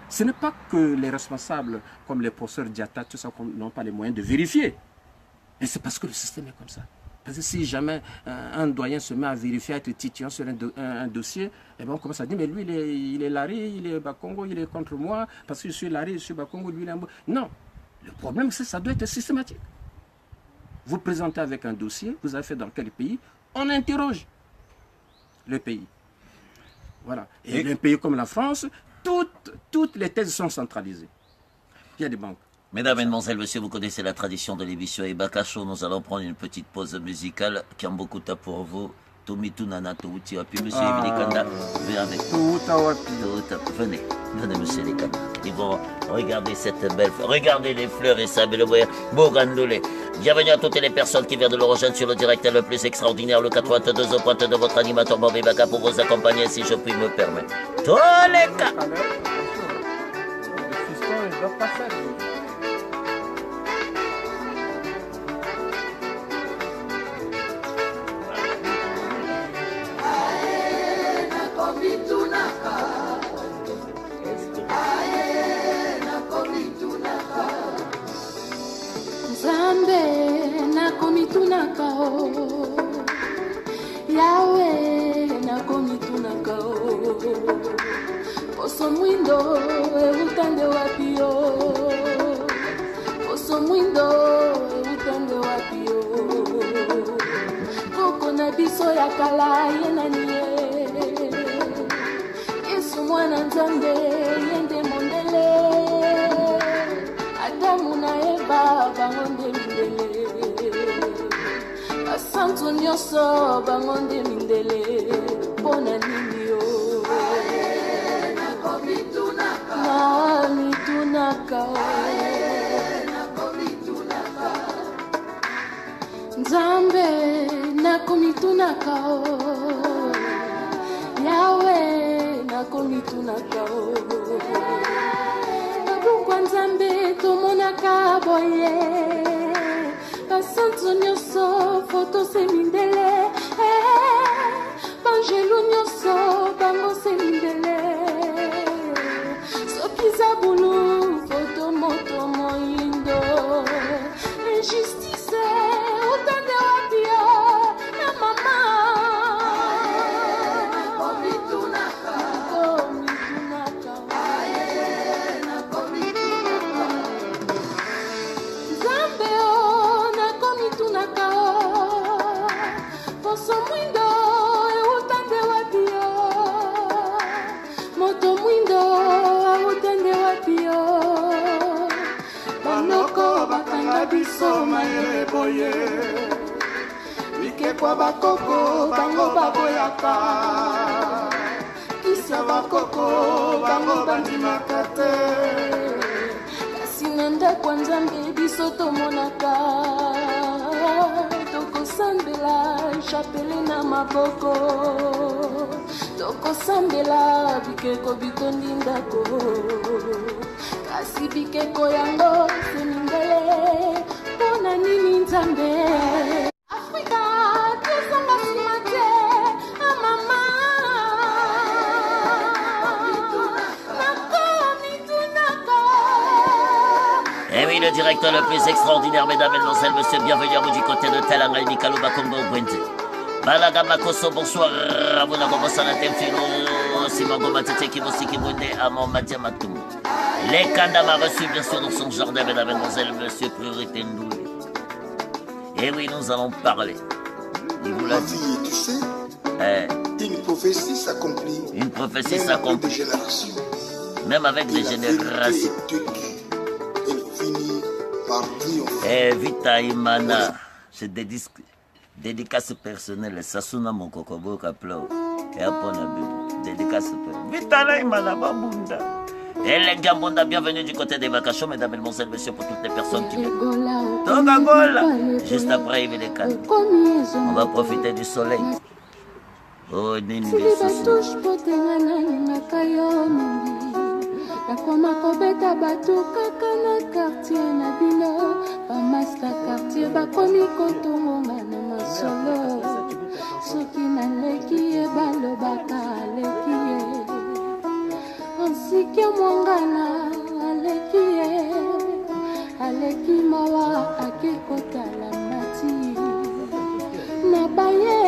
Ce n'est pas que les responsables, comme les professeurs Diatta, tout ça, n'ont pas les moyens de vérifier. Et c'est parce que le système est comme ça. Parce que si jamais un doyen se met à vérifier, à être titillant sur un dossier, eh bien on commence à dire, mais lui, il est Larry, il est Bakongo, il est contre moi, parce que je suis Larry, je suis Bakongo, lui, il est... Non, le problème, c'est que ça doit être systématique. Vous présentez avec un dossier, vous avez fait dans quel pays, on interroge le pays. Voilà. Et un pays comme la France, toutes les thèses sont centralisées. Il y a des banques. Mesdames, Mesdemoiselles, Messieurs, vous connaissez la tradition de l'émission Ebaka Show. Nous allons prendre une petite pause musicale. Kiambokuta pour vous. Tomitu Nana Touti Wapi. Monsieur Emile Kanda, venez avec nous. Venez, Monsieur Lekanda. Ils vont regarder cette belle fleur. Regardez les fleurs et ça, Bogandole. Bienvenue à toutes les personnes qui viennent de le rejoindre sur le direct le plus extraordinaire, le 82 au pointe de votre animateur Bob Ebaka pour vous accompagner, si je puis me permettre. Toleka. Yahweh nakomitunaka poso mwindo eutande wapio poso mwindo eutande wapio koko na biso ya kala ye nani ye Yesu mwana nzambe yende mondele Adamu na Eva bangonde mindele Santo nyonso bangonde mindele pona nini yo nakomitunaka Nzambe nakomitunaka Yahweh nakomitunaka eza boye basantu nyonso foto semindele banjelu nyonso bango semindele soki za bulu foto moto moyindo injustice utande wapia na mama Poso mwindo utande wapio moto mwindo utande wapio banoko bakanga biso mayele boye bikekwa bakoko bango baboyaka kisa bakoko bango bandimaka te kasi na ndako nzambe biso tomonaka tokosambela chapele na maboko tokosambela bikeko bitondi ndako kasi bikeko yango semindele mpona nini nzambe afrika tozonga nsima te amama Et oui, le directeur le plus extraordinaire, mesdames, mesdemoiselles, monsieur, bienvenue à vous du côté de Telanga, Mikalo, Bakongo, Gwente. Balaga Makoso, bonsoir, Ravona Gomosana Temfilo, Simon Gomatete, Kibosi, Kibonde, Amon, Matia Matou. Les Kanda m'a reçu, bien sûr, dans son jardin, mesdames, mesdemoiselles, monsieur, priorité Ndouli. Et oui, nous allons parler. Il vous l'a dit. Tu sais, une prophétie s'accomplit. Une prophétie s'accomplit. Des générations. Même avec des générations. Eh, Vita Imana, c'est des dédicaces personnelles. Sasuna mon kokobo kaplo. Et après dédicace personnelle. Vita Imana, Babunda. Et les Gambonda, bienvenue du côté des vacations, mesdames, mesdemoiselles, messieurs, pour toutes les personnes qui viennent. Togagola. Juste après, il est calme. On va profiter du soleil. Oh, Nini, nakoma kobeta bato kaka na quartier na bino bamaster quartier bakomi kotongonga na masolo soki naleki ye balobaka aleki ye ansiki mwangana aleki ye aleki mawa akekotala mati nabaye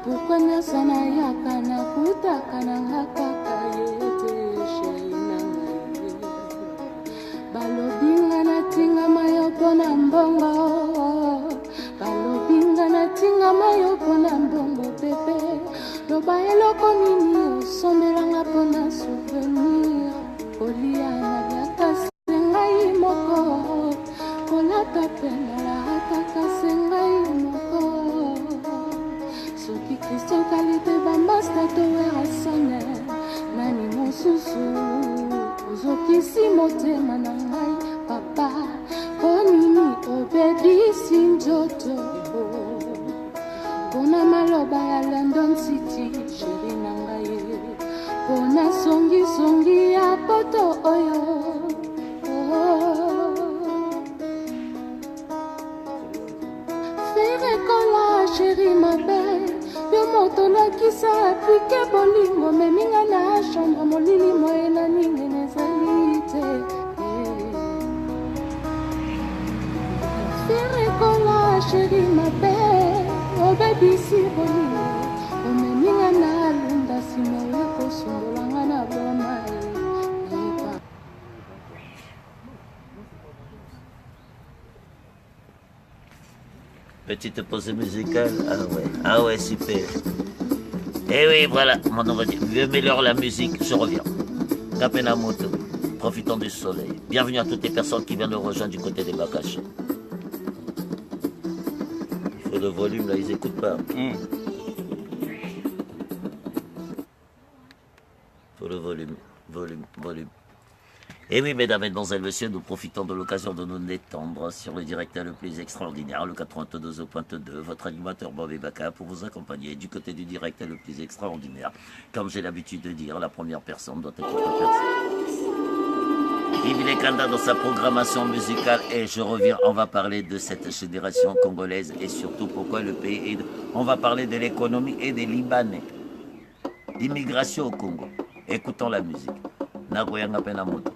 pourquoi nyonso nayaka nakutaka na ngakaka balobinga natingama yo mpona mbongo balobinga natingama yo mpona mbongo pepe loba eloko nini osombelanga mpona souvenir kolia na biaka sengai moko kolata penalaataka sengai moko soki christian kalite bambasta towerasone nani mosusu ozokisi motema na ngai papa ponini obebisi nzoto mpona maloba ya London City sheri na ngai mpona songisongi ya poto oyo ferekola sheri mabe yo moto nakisa aplike bolingo meminga na chambre molili moye na ninge nezali te ferekola sheri mabe obebisi bolingo omeminga na lunda nsima oyo kosungolanga na boma Petite pause musicale. Ah ouais, super. Et oui, voilà, mon nom va dire. Je m'améliore la musique, je reviens. Capena moto, profitons du soleil. Bienvenue à toutes les personnes qui viennent nous rejoindre du côté des Bakash. Il faut le volume, là, ils n'écoutent pas. Il faut le volume. Et oui, mesdames, mesdemoiselles, messieurs, nous profitons de l'occasion de nous détendre sur le directeur le plus extraordinaire, le 92.2, votre animateur Bobé Baka, pour vous accompagner du côté du directeur le plus extraordinaire. Comme j'ai l'habitude de dire, la première personne doit être la personne. Yves Lekanda dans sa programmation musicale. Et je reviens, on va parler de cette génération congolaise et surtout pourquoi le pays est... On va parler de l'économie et des Libanais. L'immigration au Congo. Écoutons la musique. Nagoyanga Penamoto.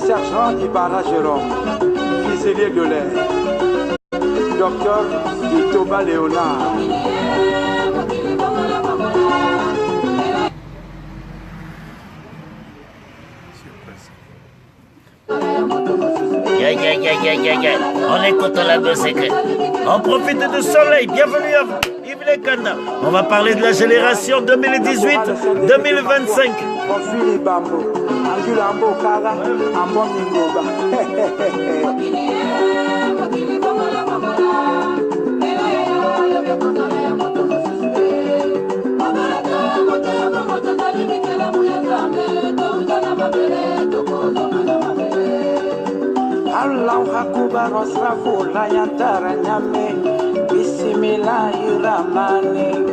Sergent Ibarra Jérôme, fusilier de l'air. Docteur Itoba Léonard. On écoute la musique. On profite du soleil. Bienvenue à vous, Yves Lekanda. On va parler de la génération 2018-2025. Profili Bambo, Angulambo Kala, Ambon Mingoba. Allah Akubar Osrafu Layantara Nyame Bismillahirrahmanirrahim.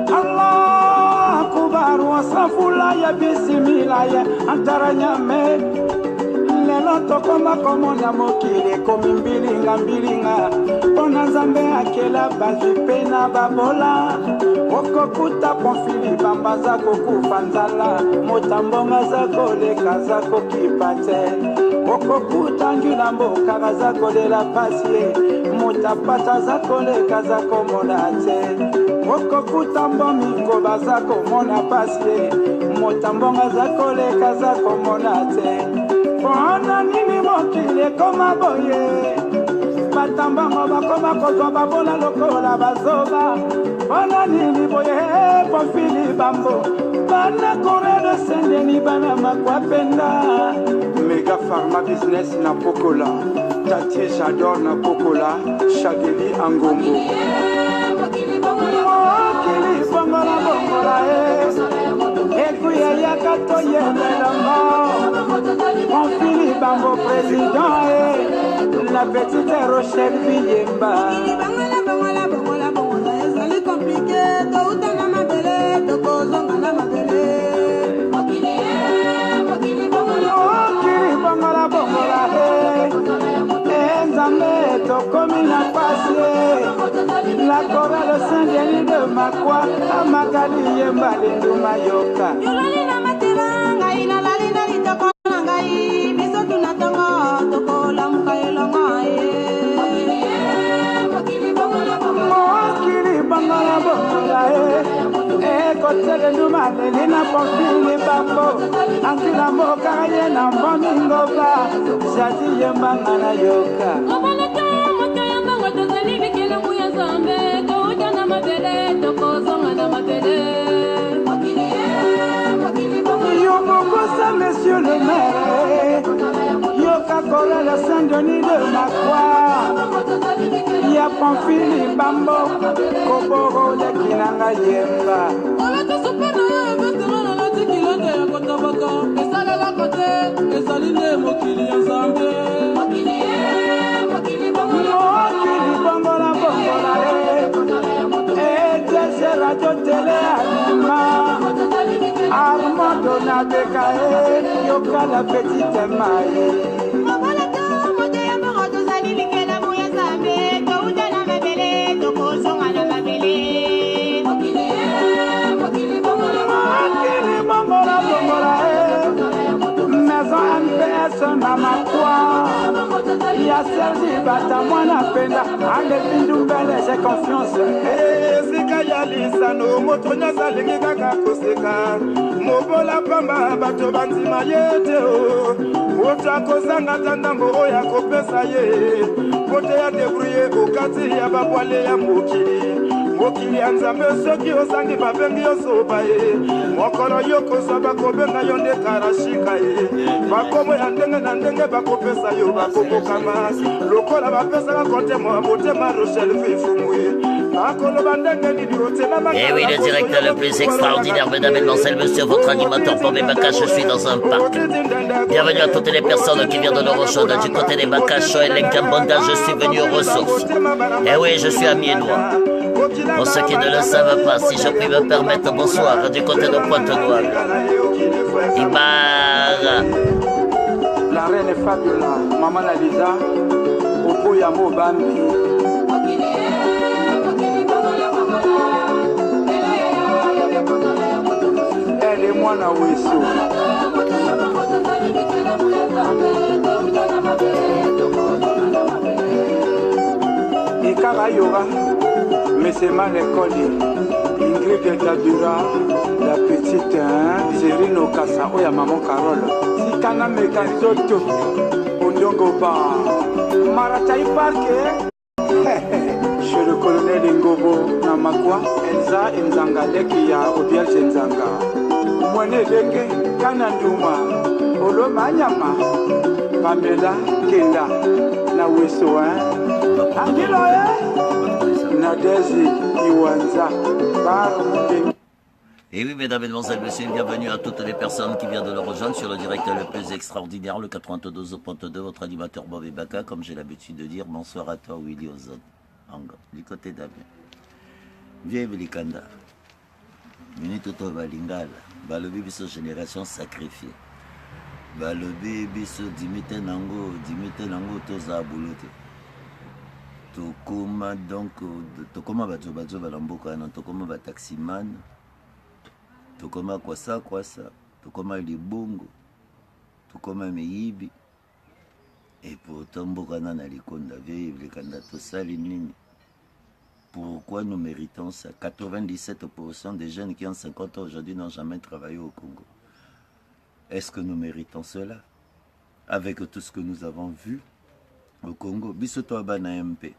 Allah Akubar Osrafu Laya Bismillahirrahmanirrahim. Nyame Lelo tokoma komona mokile komi mbilinga Pona Nzambe akela bazwi pena babola Okokuta Pamphili Bamba zako kufa nzala Motambonga zako leka zako kipate Okokuta Ngulambo kara zako lela pasie Motapata zako leka zako monate Okokuta Mbomingo bazako mona pasie Motambonga zako leka zako monate Pona nini mokile koma boye Batambango bakoma kozwa babola lokola bazoba Pona nini boye Pamphili Bambo Bana kore de Saint-Denis bana makwapenda Mega Pharma Business na Pokola Tati J'adore na Pokola Chageli Angombo Mokili bongola bongola Ekuya yakato yemelamo Pamphili Bambo président La petite Rochelle Villemba Ezali compliqué Touta na mabele Tokozonga na mabele Mokili bongola bongola Nzambe tokomi na pasi La chorale Saint-Denis de Makwa Amakali Yemba Linduma Yoka Yolali na matiranga Inalali na litoko na ngai Biso tunatongo Tokola mkaela ngaye Mokili bongola bongola Kotele Numa Lelina Pamphili Bambo Angila Moka Yena Mbomingoba Jadi Yembanga na Yoka Yomokosa Monsieur le maire Yoka Kora le Saint-Denis de Makwa Ya Pamphili Bambo Koboro de Kinanga Yemba Mokili bongola bongola Radio Télé Anima Armando Nabeka Yoka la petite maille Maison MPS na Makwa Ya Sergi Bata mwana penda Ande Pindu Bele j'ai confiance Sika ya lisano moto nyasa lingi kaka koseka Mobola pamba bato banzima yete o Ota kozanga tandambo oya kopesa ye Kote ya debrouye okati ya babwale ya mokili Mokili ya Nzambe soki osangi babengi yosoba ye Mokolo yoko saba kobenga yonde karashika ye Bakomo ya ndenge na ndenge bakopesa yo bakokokama Lokola bapesa konte mwa bote ma Rochelle Vifumu ye Et oui, le directeur le plus extraordinaire, mesdames et messieurs, monsieur, votre animateur pour mes Bakash, je suis dans un parc. Bienvenue à toutes les personnes qui viennent de nous rejoindre du côté des Bakash et l'Enkambonda, je suis venu aux ressources. Et oui, je suis amiénois. Pour ceux qui ne le savent pas, si je puis me permettre, bonsoir, du côté de Pointe-Noire. Ibarra. La reine Fabiola, Maman Lisa, Opoya Mobambi. Elle est moi na Wesso. Ekara Yora, Messema Lekoli, Ingrid Tabira, la petite Zérine Okassa, Oya Maman Carole, Sikana Mekanzoto, Ondongo Ba, Maratai Parke, chez le colonel Ngobo Namakwa, Elsa Nzanga Lekia, Obiel Nzanga, Mwane Leke, Kananduma, Olo Manyama, Pamela Kenda, na Weso, Angelo, Nadezi Iwanza, Bar Mouté. Et oui, mesdames, mesdemoiselles, messieurs, bienvenue à toutes les personnes qui viennent de le rejoindre sur le direct le plus extraordinaire, le 92.2, votre animateur Bobé Baka, comme j'ai l'habitude de dire. Bonsoir à toi, Willy Ozone, du côté d'Amien. Vieux Velikanda, Minitoto Balingala, Balobi Biso Génération Sacrifiée, Balobi Biso Dimite Nango, Toza Boulote. Tokoma donc, Tokoma Bazo Balamboka, Tokoma Bataximan. Tokoma kwasa, tokoma libongo, tokoma meyibi. Et pourtant, Bokana na likonda vieille vlekanda tosali nini. Pourquoi nous méritons ça? 97% des jeunes qui ont 50 ans aujourd'hui n'ont jamais travaillé au Congo. Est-ce que nous méritons cela? Avec tout ce que nous avons vu au Congo. Bisoto abana MP.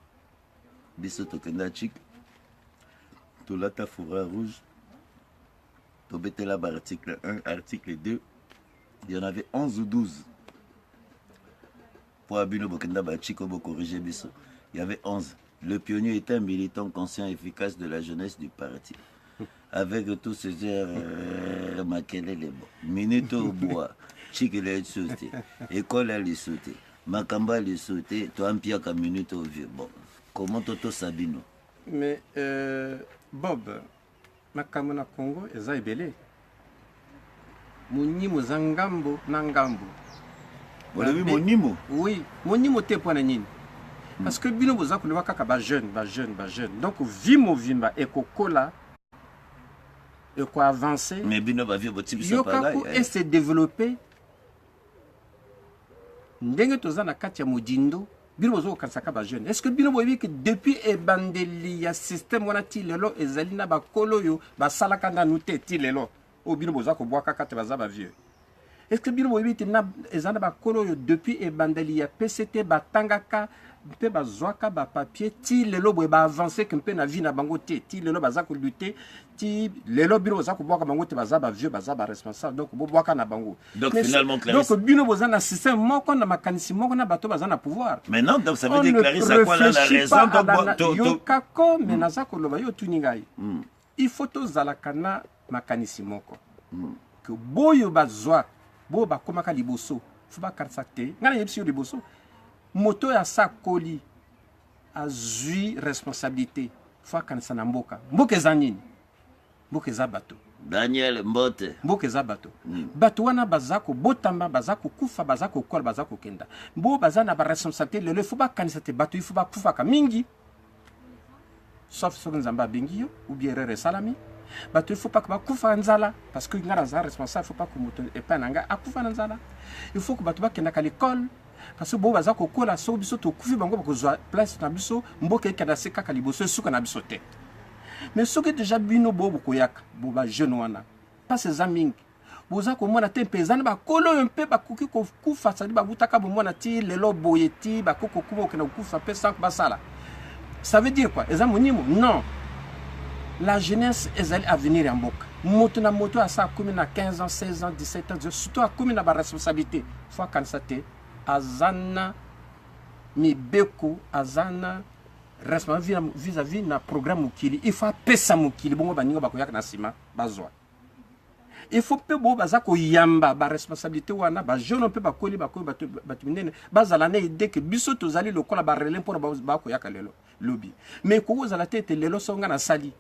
Bisoto kenda chik. Tolata fourra rouge. Tobetela article 1, article 2, il y en avait 11 ou 12. Pour Abino Bokenda Bachiko corriger Bisso, il y avait 11. Le pionnier était un militant conscient et efficace de la jeunesse du parti. Avec tous ces airs, Makele les bons. Minuto au bois, Chikele sauté, École à les sauter, Makamba les sauter, toi un pire qu'un minute au vieux. Bon, comment Toto Sabino? Mais, Bob, makambo na Congo eza ebele monimo za ngambo na ngambo. Olebi monimo? Oui, monimo te pona nini parce que bino boza kolewa kaka ba jeune donc vimo vimba ekokola eko avancer mais bino ba vie boti biso pala et se développer ndenge toza na kati ya modindo. Bino kansaka ba jeune. Est-ce que bino boyebi que depuis ebandeli ya système wana ti lelo ezali na ba kolo yo ba salaka na nuté ti lelo o bino boza ko boaka kate baza ba vieux? Est-ce que bino boyebi que na ezana ba kolo yo depuis ebandeli ya PCT ba tangaka mpe ba zwaka ba papier ti lelo boye ba avancer que mpe na vie na bango te ti lelo baza ko lutter ti lelo bino boza ko boaka bango te baza ba vieux baza ba responsable donc bo boaka na bango. Donc finalement Clarisse, donc bino boza na système moko na makanisi moko na bato baza na pouvoir. Mais non, donc ça veut dire Clarisse à quoi là la raison donc yokako mais naza ko loba yo tuningai. Il faut to zalakana makanisi moko. Que boyo bazwa bo ba komaka liboso faut ba karsakte ngana yebisi yo liboso. Moto ya sa koli azui responsabilité faut kanisa na mboka mboka za nini mboka za bato Daniel Mbote mboka za bato bato wana bazako botamba bazako kufa bazako kola bazako kenda bo bazana ba responsabilité lelo faut ba kanisa te bato il faut ba kufa ka mingi sauf so nzamba bengio ou bien rere salami bato il faut pas que ba kufa nzala parce que ngara za responsable faut pas que moto epananga akufa nzala il faut que bato ba kenda ka l'école. Parce que bo baza kokola so biso to kufi bango bakozwa place na biso mboka ekada seka kaliboso suka na biso te. Mais soki déjà bino bo bokoyaka bo ba jeune wana pas ces amis boza ko mona te pezana ba kolo mpe ba kuki ko kufa sadi ba butaka bo mona ti lelo boyeti ba koko kumo ke na kufa pe sank basala. Ça veut dire quoi? Ezamonimo non. La jeunesse ezali avenir en mboka. Moto na moto a sa komi na 15 ans, 16 ans, 17 ans, surtout a komi na ba responsabilité. Faut kansate azana mibeko azana responsable vis-à-vis na programme mukili il faut pesa mukili bongo baninga bakoyaka na sima bazwa il faut pe bo bazako yamba ba responsabilité wana ba jeune pe bakoli batumene bazala na idée que biso tozali lokola ba relais pour bakoyaka lelo lobby mais ko za la tête lelo songa na sali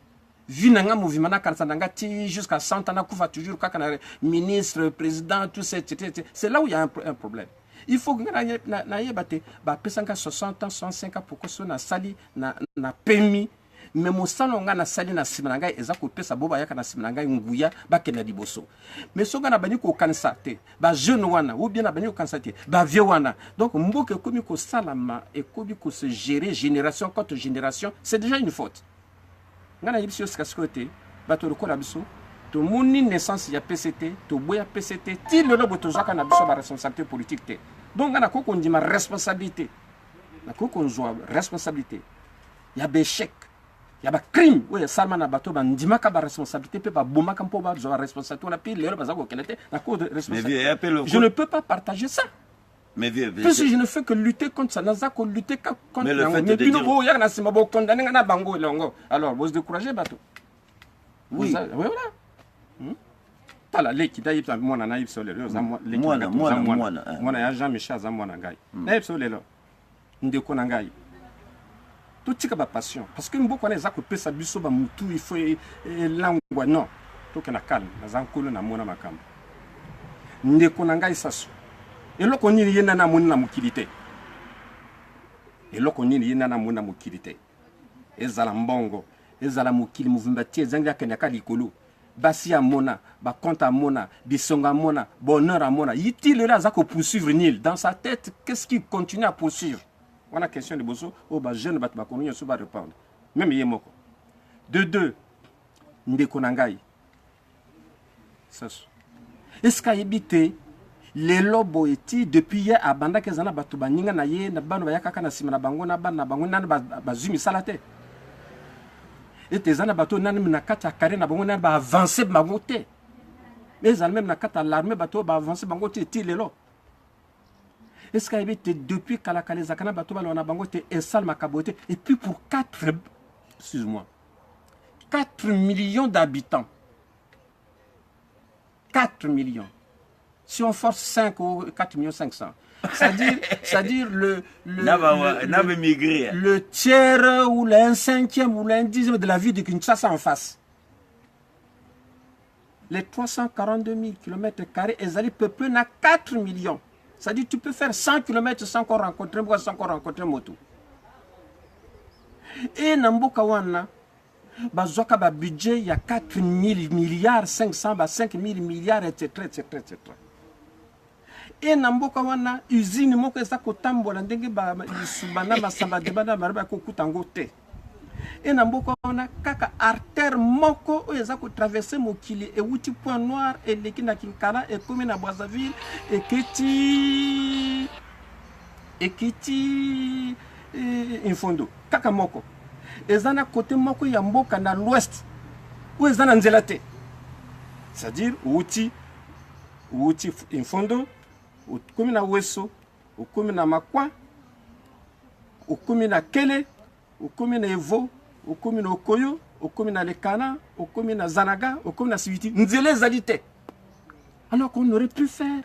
vinanga mouvement na kanisa nanga ti jusqu'à 100 ans na kufa toujours kaka na ministre président tout ça c'est là où il y a un problème. Il faut que na yebate ba pesanga 60 ans 65 ans pour que so na sali na permis mais mosala nga na sali na nsima na ngai eza kopesa bo bayaka na nsima na ngai nguya bakende liboso mais soki na bani kokanisa te bajeune wana ou bien na bani kokanisa te bavie wana donc mboka ekomi kosalama ekomi kose gérer génération contre génération c'est déjà une faute nga na yebi si yo sikasikoyo te bato lokola biso tomoni naissance ya PCT toboya PCT ti lelo bo tozwaka na biso baresponsabilité politique te donc nga nakoki kondima responsabilité nakoki konzwa responsabilité ya baéchec ya bacrime oyo esalama na bato bandimaka baresponsabilité mpe babomaka mpo bazwa responsabilité wana mpe lelo baza kokende te nakoki responsabilité je ne peux pas partager ça. Mais vieux, parce que je ne fais que lutter contre ça. Naza ko lutter contre mais le fait mais de puis dire... nous, il y a na sima bo condamner na bango elongo. Alors, vous découragez bateau. Oui. Oui, voilà. Tala leki da yipsa mwana na yipso lelo za leki. Mwana ya Jean-Michel za mwana ngai. Na yipso lelo. Ndeko na ngai. Tout tika ba passion parce que mboko na za ko pesa biso ba mutu il faut langwa non. To ke na calme, na za nkolo na mwana makambo. Ndeko na ngai sasu. Eloko nini yena na moni na mokili te eloko nini yena na moni na mokili te ezala mbongo ezala mokili muvimba tie ezangi akendaka likolo basi ya mona bakonte ya mona bisonga mona bonheur ya mona yiti lelo aza poursuivre nil dans sa tête qu'est-ce qu'il continue à poursuivre wana question de boso o ba jeune bato bakomi nyonso ba répondre même ye moko de deux ndeko na ngai sasu est-ce qu'ayebi te lelo boeti depuis hier abanda kezana bato baninga na ye na bano bayaka kana sima na bango na bana na bango nana bazumi salate et ezana bato nana na kata kare na bango nana ba avancer bango te mais en même na kata l'armée bato ba avancer bango te ti lelo est-ce qu'il y avait depuis kala kala zakana bato ba na bango te esal makabote et puis pour 4 millions d'habitants 4 millions. Si on force 5 ou 4 millions 500, c'est-à-dire le tiers ou l'un cinquième ou l'un dixième de la ville de Kinshasa en face. Les 342 000 km², ils allaient peupler à 4 millions. C'est-à-dire tu peux faire 100 km sans encore rencontrer moto. Et Namboka wana, bazoka ba budget il y a 4 000 milliards 500 5 000 milliards etc. Et Namboka wana usine moko eza kotambola ndenge ba subana masamba de bana maraba ko kutango te. Et Namboka wana kaka artère moko oyo eza ko traverser mokili e wuti point noir et leki na Kinkala et comme na Brazzaville et kiti infondo kaka moko. Ezana côté moko ya mboka na l'ouest où ezana nzela te. C'est-à-dire wuti infondo ukumi na Weso, ukumi na Makwa, ukumi na Kele, ukumi na Evo, ukumi na Okoyo, ukumi na Lekana, ukumi na Zanaga, ukumi na Sibiti, nzele zalite. Alors qu'on aurait pu faire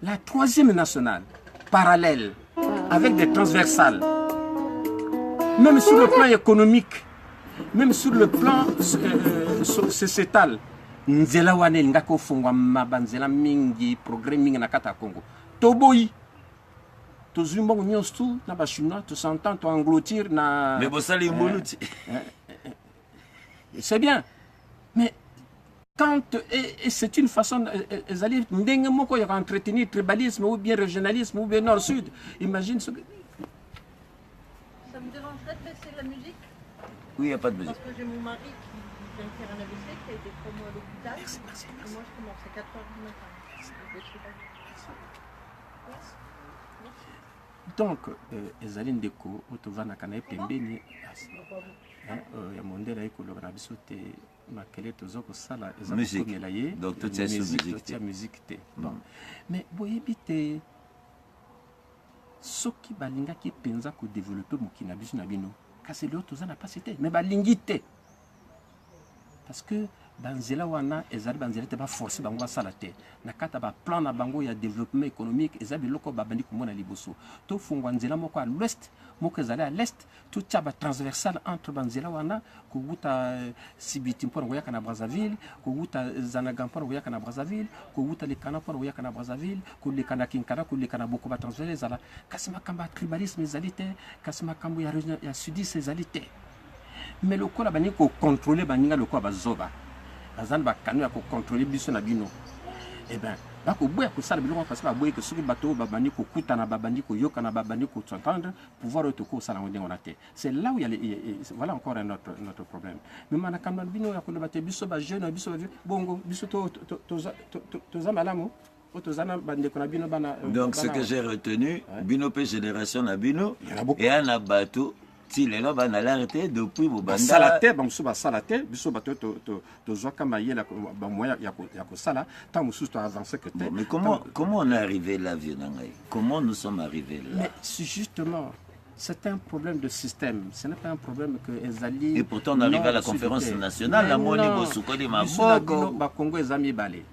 la 3e nationale, parallèle, avec des transversales. Même sur le plan économique, même sur le plan sociétal. Nzela wane ngako fungwa mabanzela mingi progrès mingi na kata Congo toboyi tozumbongo nyonso na ba chinois to s'entend to engloutir na mais bosali mbuluti c'est bien mais quand et c'est une façon d'aller ndenge moko ya entretenir tribalisme ou bien régionalisme ou bien nord sud imagine ce que... Ça me dérangerait de baisser la musique? Oui, il n'y a pas de musique. Parce que j'ai mon mari qui vient de faire un AVC, qui a été promo à l'hôpital. Merci. Et moi, je commence à 4h du matin. Donc, ezali ndeko otovana kana pembeni ya mondela ekoloba na biso te makele tozoko sala ezali komela ye donc toute cette musique te bon mais boyebi te soki balingaki penza ko développer mokina biso na bino kasi leo tozana pasi te mais balingi te parce que banzela wana ezali banzela te ba forcer bango basala te na kata ba plan na bango ya développement économique ezali loko babandi komona liboso to fungwa nzela moko à l'ouest moko ezali à l'est tout tya ba transversal entre banzela wana kuguta Sibiti mpona koyaka na Brazzaville kuguta Zanaga mpona koyaka na Brazzaville kuguta Lekana mpona koyaka na Brazzaville kuleka na Kinkala kuleka na boko ba transversal ezala kasi makambo ya tribalisme ezali te kasi makambo ya sudiste ezali te mais le quoi bani ko contrôler baninga le quoi bazoba bazan ba kanu ko contrôler biso na bino eh ben bako boya ko sala biloko parce que ba boya que soki bato ba bani ko kutana ba bani ko yokana ba bani ko s'entendre pouvoir auto ko sala ngonde ngona te c'est là où il y a voilà encore un notre problème mais mana kamna bino ya ko le baté biso ba jeune biso bongo biso to za malamu. Donc ce que j'ai retenu, Bino P génération na Bino et un abato. Si les gens vont l'arrêter depuis Bobanda. Salate, banso ba salate, biso bato to zoka mayela ba moya ya ko sala, tant musu to avancer que te. Mais comment on est arrivé là, Vieux-Nangai? Comment nous sommes arrivés là? Mais c'est justement, c'est un problème de système. Ce n'est pas un problème que Ezali. Et pourtant on arrive à la conférence nationale, la moni bosukoli maboko. Ba Congo ezami balé.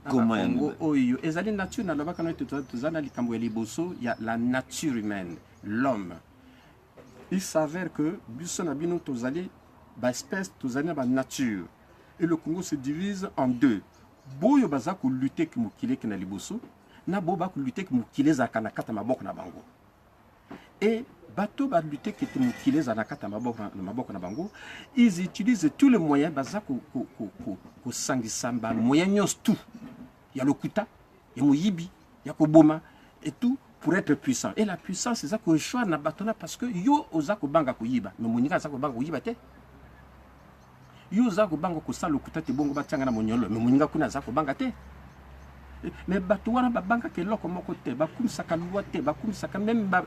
Comment oyo ezali nature na lobaka no tozana likambo ya liboso ya la nature humaine, l'homme. Il s'avère que biso na bino tozali ba espèce tozali ba nature et le Congo se divise en deux. Boyo baza ko lutter ki mokile ki na liboso na bo ba ko lutter ki mokile za kana kata maboko na bango. Et bato ba lutter ki mokile za na kata maboko na bango, ils utilisent tous les moyens baza ko sangisamba moyens nyos tout. Il y a le kuta, il y a moyibi, il y a koboma et tout pour être puissant. Et la puissance, c'est ça que je choisis na batona parce que yo ozako banga koyiba, mais moninga zako banga koyiba te. Yo ozako banga ko sala kuta te bongo batanga na monyolo, mais moninga kuna zako banga te. Mais bato wana ba banga ke loko moko te, ba kumisaka loi te, ba kumisaka même ba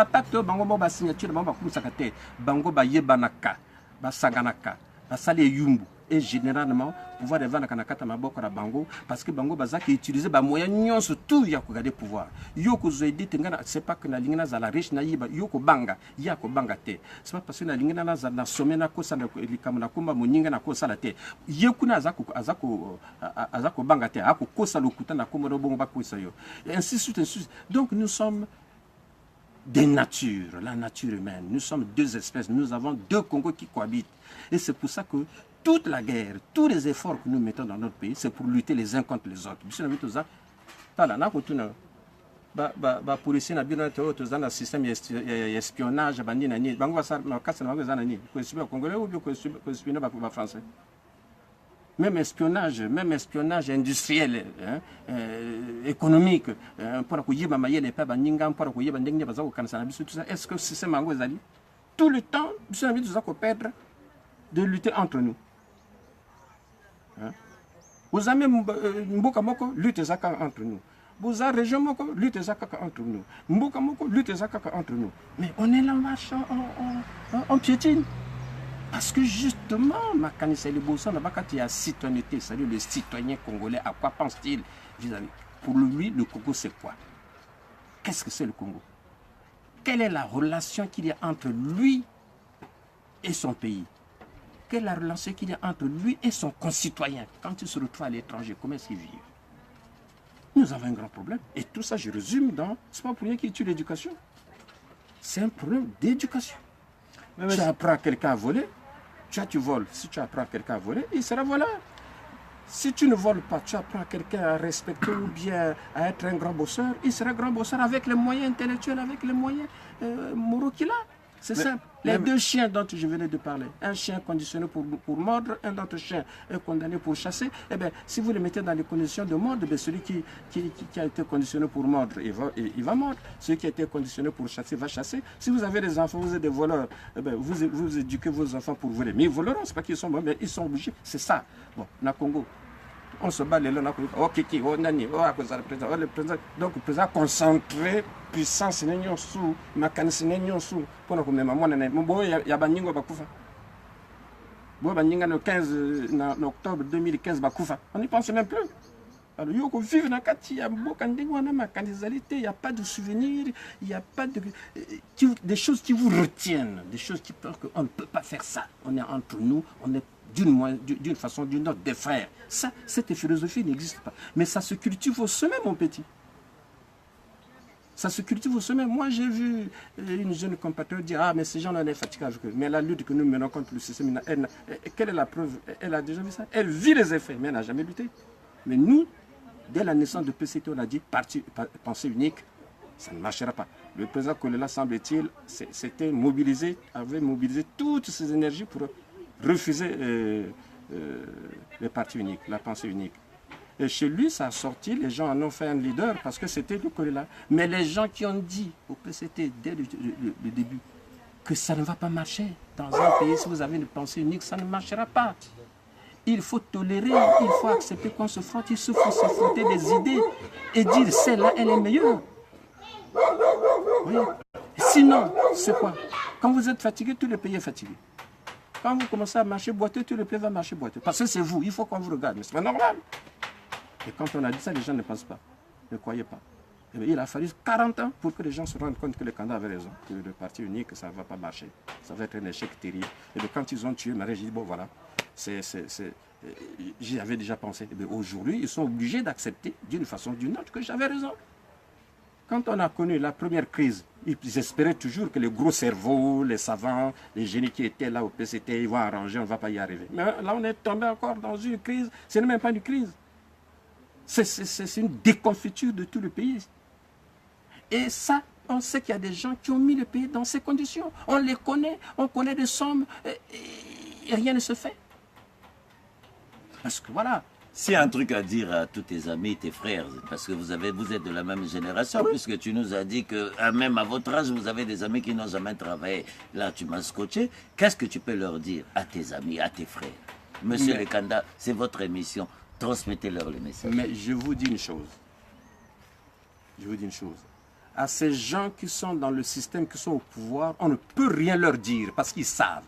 pacte bango ba signature bango ba kumisaka te, bango ba yebanaka, ba saganaka, ba sali yumbu. Et généralement, pouvoir de vendre kanakata maboko na bango parce que bango bazaki utiliser ba moyens nyonso tout ya ko garder pouvoir. Yo ko zoedi tengana c'est pas que na lingana za la riche na yiba yo ko banga, ya ko banga te. C'est pas parce que na lingana na za na sommet na ko sala likamo na komba moninga na ko sala te. Ye kuna azako banga te, ako ko sala okuta na kombo bongo ba ko sayo. Et ainsi de suite. Donc nous sommes des natures, la nature humaine. Nous sommes deux espèces, nous avons deux Congos qui cohabitent. Et c'est pour ça que toute la guerre, tous les efforts que nous mettons dans notre pays, c'est pour lutter les uns contre les autres. Policiers na bino to un système espionnage bandi na ni bango sa na kasa na ngeza na ni ko espionner congolais ou ko espionner ba français. Même espionnage industriel, économique, pour que yiba mayele pa baninga pour que yiba ndenge baza ko kanisa na biso tout ça. Est-ce que c'est mango ezali tout le temps biso na biso za ko perdre de lutter entre nous? Vous avez Mboka Moko, lutte zaka entre nous. Vous avez région Moko, lutte zaka entre nous. Mboka Moko, lutte zaka entre nous. Mais on est là, marchant, on piétine. Parce que justement, ma canisse le Bossan, il y a citoyenneté, c'est-à-dire le citoyen congolais, à quoi pense-t-il vis-à-vis? Pour lui, le Congo, c'est quoi? Qu'est-ce que c'est le Congo? Quelle est la relation qu'il y a entre lui et son pays? Quelle est la relation qu'il y a entre lui et son concitoyen quand il se retrouve à l'étranger? Comment est-ce qu'il vit? Nous avons un grand problème. Et tout ça, je résume dans... C'est pas pour rien qu'il tue l'éducation. C'est un problème d'éducation. Tu apprends quelqu'un à voler, tu voles. Si tu apprends quelqu'un à voler, il sera voleur. Si tu ne voles pas, tu apprends quelqu'un à respecter ou bien à être un grand bosseur, il sera grand bosseur avec les moyens intellectuels, avec les moyens moraux qu'il a. C'est simple. Les deux chiens dont je venais de parler, un chien conditionné pour mordre, un autre chien est condamné pour chasser, eh bien, si vous le mettez dans les conditions de mordre, eh celui qui a été conditionné pour mordre, il va mordre. Celui qui a été conditionné pour chasser va chasser. Si vous avez des enfants, vous êtes des voleurs, eh bien, vous éduquez vos enfants pour voler. Mais ils voleront, c'est pas qu'ils sont bons, mais ils sont obligés. C'est ça. Bon, na Congo. On se bat les lois, oh Kiki, oh Nani, oh à cause du président, oh le président. Donc le président concentré, puissance n'est sous, mécanisme n'est sous, pour nous comme maman, il y a Baningo Bakoufa. Bon, Baninga le 15 octobre 2015 Bakoufa. On n'y pense même plus. Alors, il faut vivre dans le quartier, il n'y a pas de souvenirs, il n'y a pas de. Des choses qui vous retiennent, des choses qui peuvent qu'on ne peut pas faire ça. On est entre nous, on est d'une façon ou d'une autre des frères. Ça, cette philosophie n'existe pas. Mais ça se cultive au sommet, mon petit. Ça se cultive au sommet. Moi, j'ai vu une jeune compatriote dire: ah, mais ces gens-là, on est fatigués avec eux. Mais la lutte que nous menons contre le système, quelle est la preuve? Elle a déjà vu ça. Elle vit les effets, mais elle n'a jamais lutté. Mais nous, dès la naissance de PCT, on a dit pensée unique, Ça ne marchera pas. Le président Kolela, semble-t-il, avait mobilisé toutes ses énergies pour refuser le parti unique, la pensée unique. Et chez lui, ça a sorti, les gens en ont fait un leader parce que c'était le Kolela. Mais les gens qui ont dit au PCT dès le début que ça ne va pas marcher dans un pays, si vous avez une pensée unique, ça ne marchera pas. Il faut tolérer, il faut accepter qu'on se frotte, il faut se frotter des idées et dire celle-là, elle est meilleure. Oui. Sinon, c'est quoi? Quand vous êtes fatigué, tout le pays est fatigué. Quand vous commencez à marcher boiteux, tout le pays va marcher boiteux. Parce que c'est vous, il faut qu'on vous regarde, mais c'est pas normal. Et quand on a dit ça, les gens ne pensent pas, ne croyaient pas. Et bien, il a fallu 40 ans pour que les gens se rendent compte que le candidat avait raison, que le parti unique, ça ne va pas marcher. Ça va être un échec terrible. Et bien, quand ils ont tué Marie, j'ai dit, bon voilà, j'y avais déjà pensé. Aujourd'hui, ils sont obligés d'accepter d'une façon ou d'une autre que j'avais raison. Quand on a connu la première crise, ils espéraient toujours que les gros cerveaux, les savants, les génies qui étaient là au PCT, ils vont arranger, on ne va pas y arriver. Mais là, on est tombé encore dans une crise. Ce n'est même pas une crise. C'est une déconfiture de tout le pays. Et ça, on sait qu'il y a des gens qui ont mis le pays dans ces conditions. On les connaît, on connaît des sommes, et rien ne se fait. Parce que voilà. C'est un truc à dire à tous tes amis, tes frères, parce que vous êtes de la même génération, oui. Puisque tu nous as dit que même à votre âge, vous avez des amis qui n'ont jamais travaillé. Là, tu m'as scotché. Qu'est-ce que tu peux leur dire à tes amis, à tes frères? Monsieur Lekanda, c'est votre émission. Transmettez-leur le message. Mais je vous dis une chose. Je vous dis une chose. À ces gens qui sont dans le système, qui sont au pouvoir, on ne peut rien leur dire parce qu'ils savent.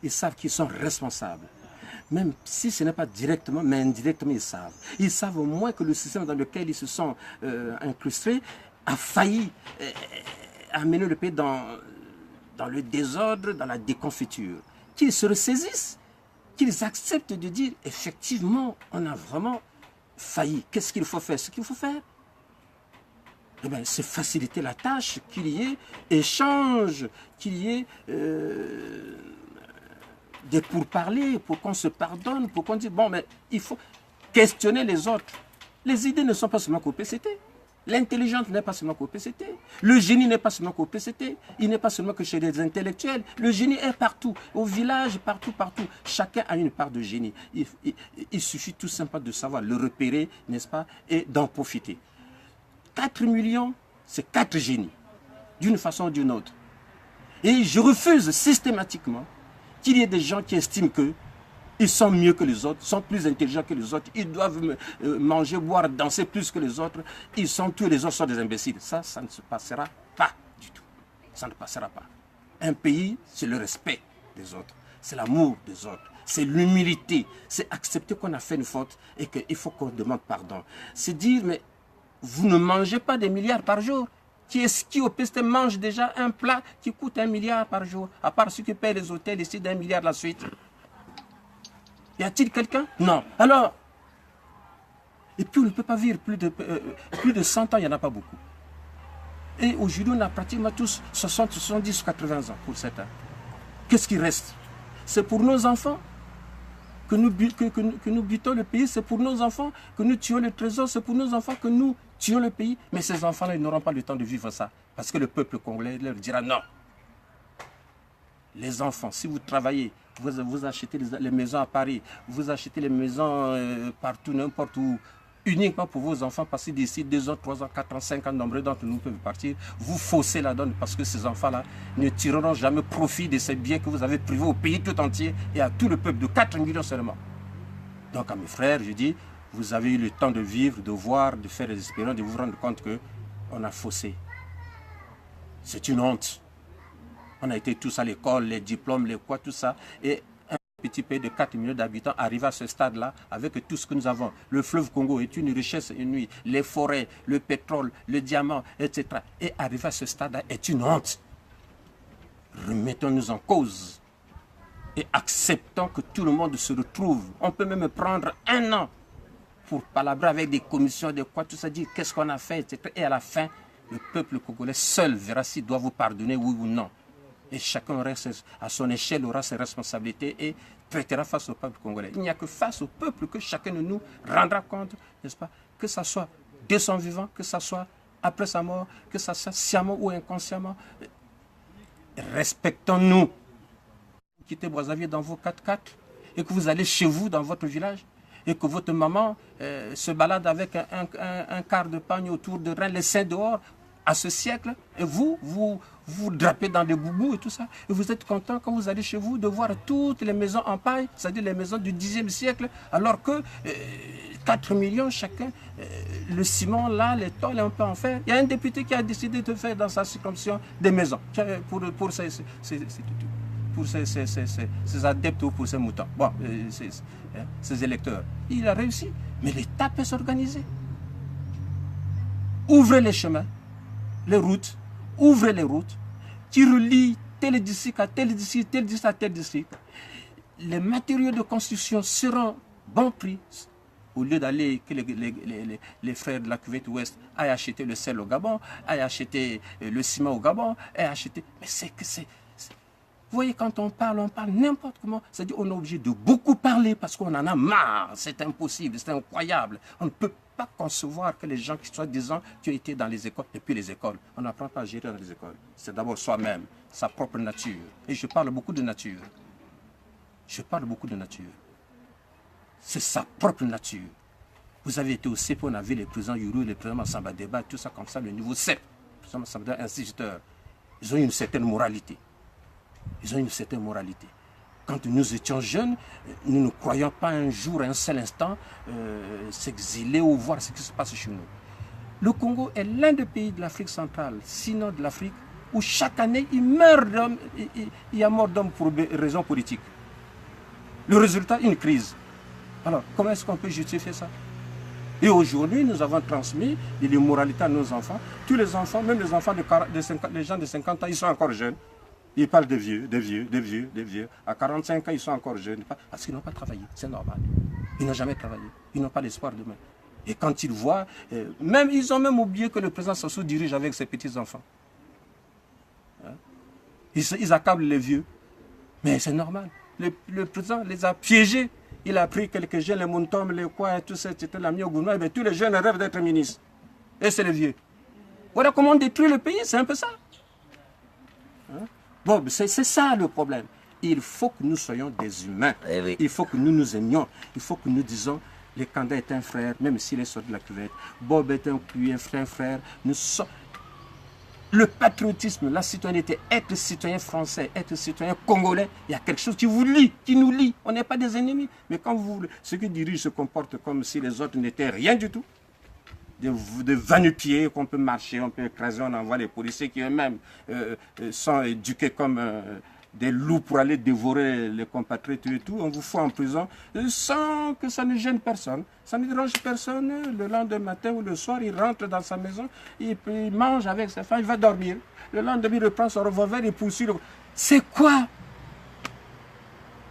Ils savent qu'ils sont responsables. Même si ce n'est pas directement, mais indirectement, ils savent. Ils savent au moins que le système dans lequel ils se sont incrustés a failli amener le pays dans le désordre, dans la déconfiture. Qu'ils se ressaisissent, qu'ils acceptent de dire, effectivement, on a vraiment failli. Qu'est-ce qu'il faut faire? Ce qu'il faut faire, eh bien, c'est faciliter la tâche, qu'il y ait échange, qu'il y ait des pourparlers, pour qu'on se pardonne, pour qu'on dise, bon, mais il faut questionner les autres. Les idées ne sont pas seulement qu'au PCT. L'intelligence n'est pas seulement qu'au PCT. Le génie n'est pas seulement qu'au PCT. Il n'est pas seulement que chez les intellectuels. Le génie est partout, au village, partout, partout. Chacun a une part de génie. Il suffit tout simplement de savoir le repérer, n'est-ce pas, et d'en profiter. 4 millions, c'est 4 génies, d'une façon ou d'une autre. Et je refuse systématiquement qu'il y ait des gens qui estiment qu'ils sont mieux que les autres, sont plus intelligents que les autres, ils doivent manger, boire, danser plus que les autres, tous les autres sont des imbéciles. Ça ne se passera pas du tout. Ça ne passera pas. Un pays, c'est le respect des autres, c'est l'amour des autres, c'est l'humilité, c'est accepter qu'on a fait une faute et qu'il faut qu'on demande pardon. C'est dire, mais vous ne mangez pas des milliards par jour. Qui au PST mange déjà un plat qui coûte 1 milliard par jour, à part ceux qui payent les hôtels ici d'1 milliard la suite. Y a-t-il quelqu'un? Non. Alors, et puis on ne peut pas vivre plus de 100 ans, il n'y en a pas beaucoup. Et aujourd'hui, on a pratiquement tous 60, 70, 80 ans pour certains. Qu'est-ce qui reste? C'est pour nos enfants que nous butons le pays, c'est pour nos enfants que nous tuons le trésor, c'est pour nos enfants que nous tuons le pays. Mais ces enfants-là, ils n'auront pas le temps de vivre ça. Parce que le peuple congolais leur dira non. Les enfants, si vous travaillez, vous achetez les maisons à Paris, vous achetez les maisons partout, n'importe où, uniquement pour vos enfants, parce que d'ici 2 ans, 3 ans, 4 ans, 5 ans, nombreux d'entre nous peuvent partir, vous faussez la donne parce que ces enfants-là ne tireront jamais profit de ces biens que vous avez privés au pays tout entier et à tout le peuple de 4 millions seulement. Donc à mes frères, je dis, vous avez eu le temps de vivre, de voir, de faire des expériences, de vous rendre compte qu'on a faussé. C'est une honte. On a été tous à l'école, les diplômes, les quoi, tout ça, et un petit pays de 4 millions d'habitants arrive à ce stade-là avec tout ce que nous avons. Le fleuve Congo est une richesse inouïe, les forêts, le pétrole, le diamant, etc. Et arriver à ce stade-là est une honte. Remettons-nous en cause et acceptons que tout le monde se retrouve. On peut même prendre 1 an pour palabrer avec des commissions, de quoi, tout ça, dire qu'est-ce qu'on a fait, etc. Et à la fin, le peuple congolais seul verra s'il doit vous pardonner, oui ou non. Et chacun reste à son échelle aura ses responsabilités et traitera face au peuple congolais. Il n'y a que face au peuple que chacun de nous rendra compte, n'est-ce pas, que ce soit de son vivant, que ce soit après sa mort, que ça soit sciemment ou inconsciemment. Respectons-nous. Vous quittez Brazzaville dans vos 4x4 et que vous allez chez vous, dans votre village, et que votre maman se balade avec un quart de pagne autour de rein, les seins dehors, à ce siècle, et vous drapez dans des boubous et tout ça, et vous êtes content quand vous allez chez vous de voir toutes les maisons en paille, c'est-à-dire les maisons du 10e siècle, alors que 4 millions chacun, le ciment là, les tôles un peu en fer. Il y a un député qui a décidé de faire dans sa circonscription des maisons pour ses adeptes ou pour ses moutons, bon, ses électeurs. Il a réussi, mais l'État peut s'organiser. Ouvrez les chemins, les routes, ouvrez les routes qui relient tel district à tel district, tel district à tel district. Les matériaux de construction seront bon prix, au lieu d'aller que les frères de la cuvette ouest aillent acheter le sel au Gabon, aillent acheter le ciment au Gabon, aillent acheter... Mais c'est que c'est... Vous voyez, quand on parle n'importe comment. C'est-à-dire qu'on est obligé de beaucoup parler parce qu'on en a marre. C'est impossible, c'est incroyable. On ne peut pas concevoir que les gens qui soient disant qui ont été dans les écoles, depuis les écoles, on n'apprend pas à gérer dans les écoles. C'est d'abord soi-même, sa propre nature. Et je parle beaucoup de nature. Je parle beaucoup de nature. C'est sa propre nature. Vous avez été au CEP, on a vu les présidents Yuru, les présidents Massamba Débat, tout ça comme ça, le niveau CEP. Les présidents Massamba Débat, instituteurs. Ils ont une certaine moralité. Ils ont une certaine moralité. Quand nous étions jeunes, nous ne croyons pas un jour, un seul instant, s'exiler ou voir ce qui se passe chez nous. Le Congo est l'un des pays de l'Afrique centrale, sinon de l'Afrique, où chaque année il meurt d'hommes, il y a mort d'hommes pour des raisons politiques. Le résultat, une crise. Alors, comment est-ce qu'on peut justifier ça? Et aujourd'hui, nous avons transmis l'immoralité à nos enfants. Tous les enfants, même les enfants les gens de 50 ans, ils sont encore jeunes. Ils parlent des vieux. À 45 ans, ils sont encore jeunes. Parce qu'ils n'ont pas travaillé, c'est normal. Ils n'ont jamais travaillé. Ils n'ont pas l'espoir demain. Et quand ils voient, ils ont même oublié que le président Sassou dirige avec ses petits-enfants. Hein? Ils accablent les vieux. Mais c'est normal. Le président les a piégés. Il a pris quelques jeunes, les Mountom, les quoi, tout ça, c'était la Miogouna. Mais tous les jeunes rêvent d'être ministres. Et c'est les vieux. Voilà comment on détruit le pays, c'est un peu ça. Hein? Bon, c'est ça le problème. Il faut que nous soyons des humains. Eh oui. Il faut que nous nous aimions. Il faut que nous disons, les Kanda est un frère, même s'il est sorti de la cuvette. Bob est un frère. Nous sommes... Le patriotisme, la citoyenneté, être citoyen français, être citoyen congolais, il y a quelque chose qui vous lie, qui nous lie. On n'est pas des ennemis. Mais quand ceux qui dirigent se comportent comme si les autres n'étaient rien du tout, de va-nu-pieds qu'on peut marcher, on peut écraser, on envoie les policiers qui eux-mêmes sont éduqués comme des loups pour aller dévorer les compatriotes et tout, on vous fout en prison sans que ça ne gêne personne, ça ne dérange personne. Le lendemain matin ou le soir, il rentre dans sa maison, il mange avec sa femme, il va dormir. Le lendemain, il reprend son revolver et poursuit. C'est quoi?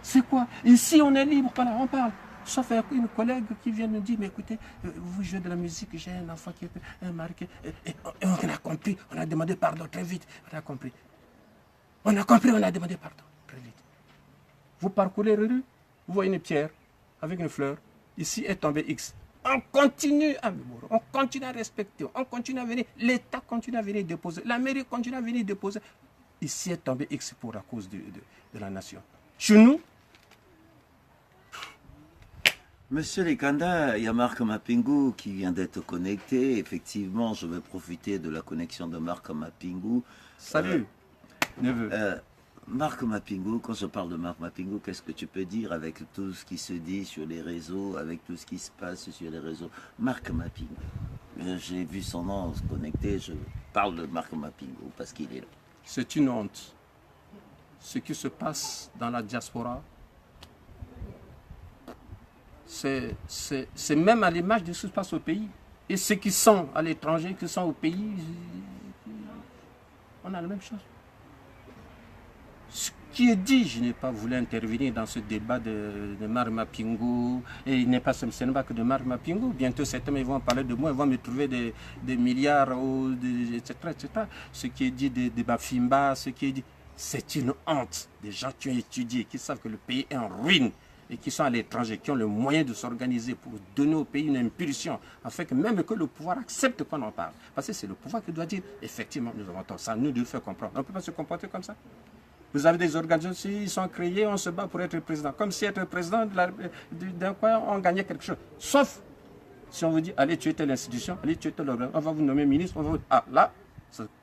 C'est quoi? Ici, on est libre, voilà, on parle. Sauf une collègue qui vient nous dire, mais écoutez, vous jouez de la musique, j'ai un enfant qui est marqué. Et on a compris, on a demandé pardon très vite. On a compris. On a compris, on a demandé pardon très vite. Vous parcourez les rues, vous voyez une pierre avec une fleur. Ici est tombé X. On continue à mémorer, on continue à respecter, on continue à venir. L'État continue à venir déposer, la mairie continue à venir déposer. Ici est tombé X pour la cause de la nation. Chez nous, Monsieur Lekanda, il y a Marc Mapingu qui vient d'être connecté. Effectivement, je vais profiter de la connexion de Marc Mapingu. Salut, neveu. Marc Mapingu, quand je parle de Marc Mapingu, qu'est-ce que tu peux dire avec tout ce qui se dit sur les réseaux, avec tout ce qui se passe sur les réseaux? Marc Mapingu, j'ai vu son nom se connecter, je parle de Marc Mapingu parce qu'il est là. C'est une honte. Ce qui se passe dans la diaspora, c'est même à l'image de ce qui se passe au pays. Et ceux qui sont à l'étranger, qui sont au pays, on a la même chose. Ce qui est dit, je n'ai pas voulu intervenir dans ce débat de Marc Mapingu, et il n'est pas seulement que de Marc Mapingu. Bientôt, certains vont parler de moi, ils vont me trouver des milliards, etc., etc. Ce qui est dit de Bafimba, ce qui est dit, c'est une honte. Des gens qui ont étudié, qui savent que le pays est en ruine. et qui sont à l'étranger, qui ont le moyen de s'organiser pour donner au pays une impulsion, afin que même que le pouvoir accepte qu'on en parle. Parce que c'est le pouvoir qui doit dire, effectivement, nous avons tort. Ça nous doit faire comprendre. On ne peut pas se comporter comme ça. Vous avez des organisations, ils sont créés, on se bat pour être président. Comme si être président d'un coin, on gagnait quelque chose. Sauf si on vous dit, allez tuer telle institution, allez tuer telle organisation, on va vous nommer ministre, on va vous... Ah, là,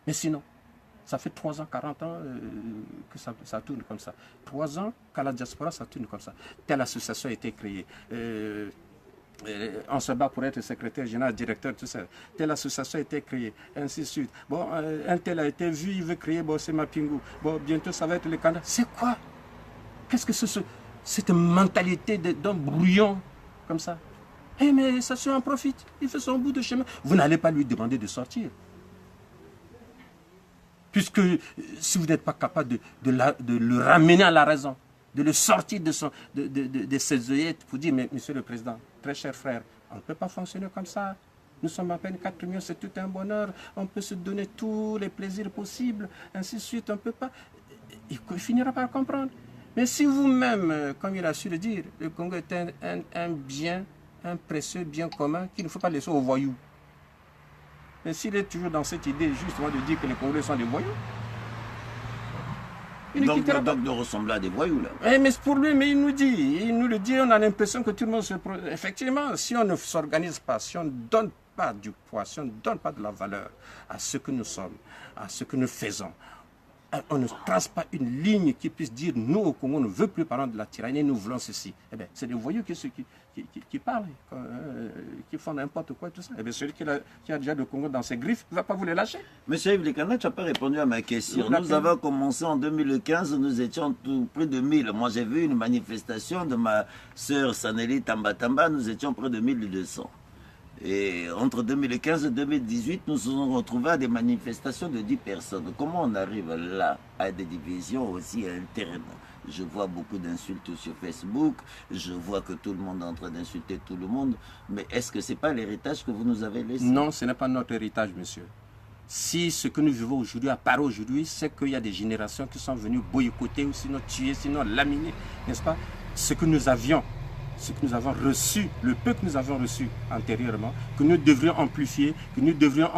mais sinon, ça fait 3 ans, 40 ans que ça tourne comme ça. 3 ans qu'à la diaspora, ça tourne comme ça. Telle association a été créée. On se bat pour être secrétaire général, directeur, tout ça. Telle association a été créée, ainsi de suite. Bon, un tel a été vu, il veut créer, bon, c'est Mapingu. Bon, bientôt, ça va être le Canada. C'est quoi? Qu'est-ce que c'est cette mentalité d'un brouillon comme ça? Eh, mais ça se en profite. Il fait son bout de chemin. Vous n'allez pas lui demander de sortir. Puisque si vous n'êtes pas capable de le ramener à la raison, de le sortir de ses œillettes pour dire, mais monsieur le président, très cher frère, on ne peut pas fonctionner comme ça. Nous sommes à peine 4 millions, c'est tout un bonheur. On peut se donner tous les plaisirs possibles, ainsi de suite. On ne peut pas. Il finira par comprendre. Mais si vous-même, comme il a su le dire, le Congo est un bien, un précieux bien commun qu'il ne faut pas laisser aux voyous. Mais s'il est toujours dans cette idée justement de dire que les Congolais sont des voyous, donc de ressembler à des voyous là. Mais pour lui, mais il nous le dit, on a l'impression que tout le monde se... Effectivement, si on ne s'organise pas, si on ne donne pas du poids, si on ne donne pas de la valeur à ce que nous sommes, à ce que nous faisons, on ne trace pas une ligne qui puisse dire, nous au Congo, on ne veut plus parler de la tyrannie, nous voulons ceci. Eh bien, c'est des voyous qui parlent, qui font n'importe quoi, tout ça. Eh bien, celui qui a déjà le Congo dans ses griffes, il ne va pas vous les lâcher. Monsieur Yves Lekanda, tu n'as pas répondu à ma question. Nous avons commencé en 2015, nous étions près de 1000. Moi, j'ai vu une manifestation de ma sœur Saneli Tambatamba, nous étions près de 1200. Et entre 2015 et 2018, nous nous sommes retrouvés à des manifestations de 10 personnes. Comment on arrive là à des divisions aussi internes? Je vois beaucoup d'insultes sur Facebook, je vois que tout le monde est en train d'insulter tout le monde. Mais est-ce que ce n'est pas l'héritage que vous nous avez laissé? Non, ce n'est pas notre héritage, monsieur. Si ce que nous vivons aujourd'hui apparaît aujourd'hui, c'est qu'il y a des générations qui sont venues boycotter, ou sinon tuer, sinon laminer, n'est-ce pas? Ce que nous avions reçu, le peu que nous avons reçu antérieurement, que nous devrions amplifier, que nous devrions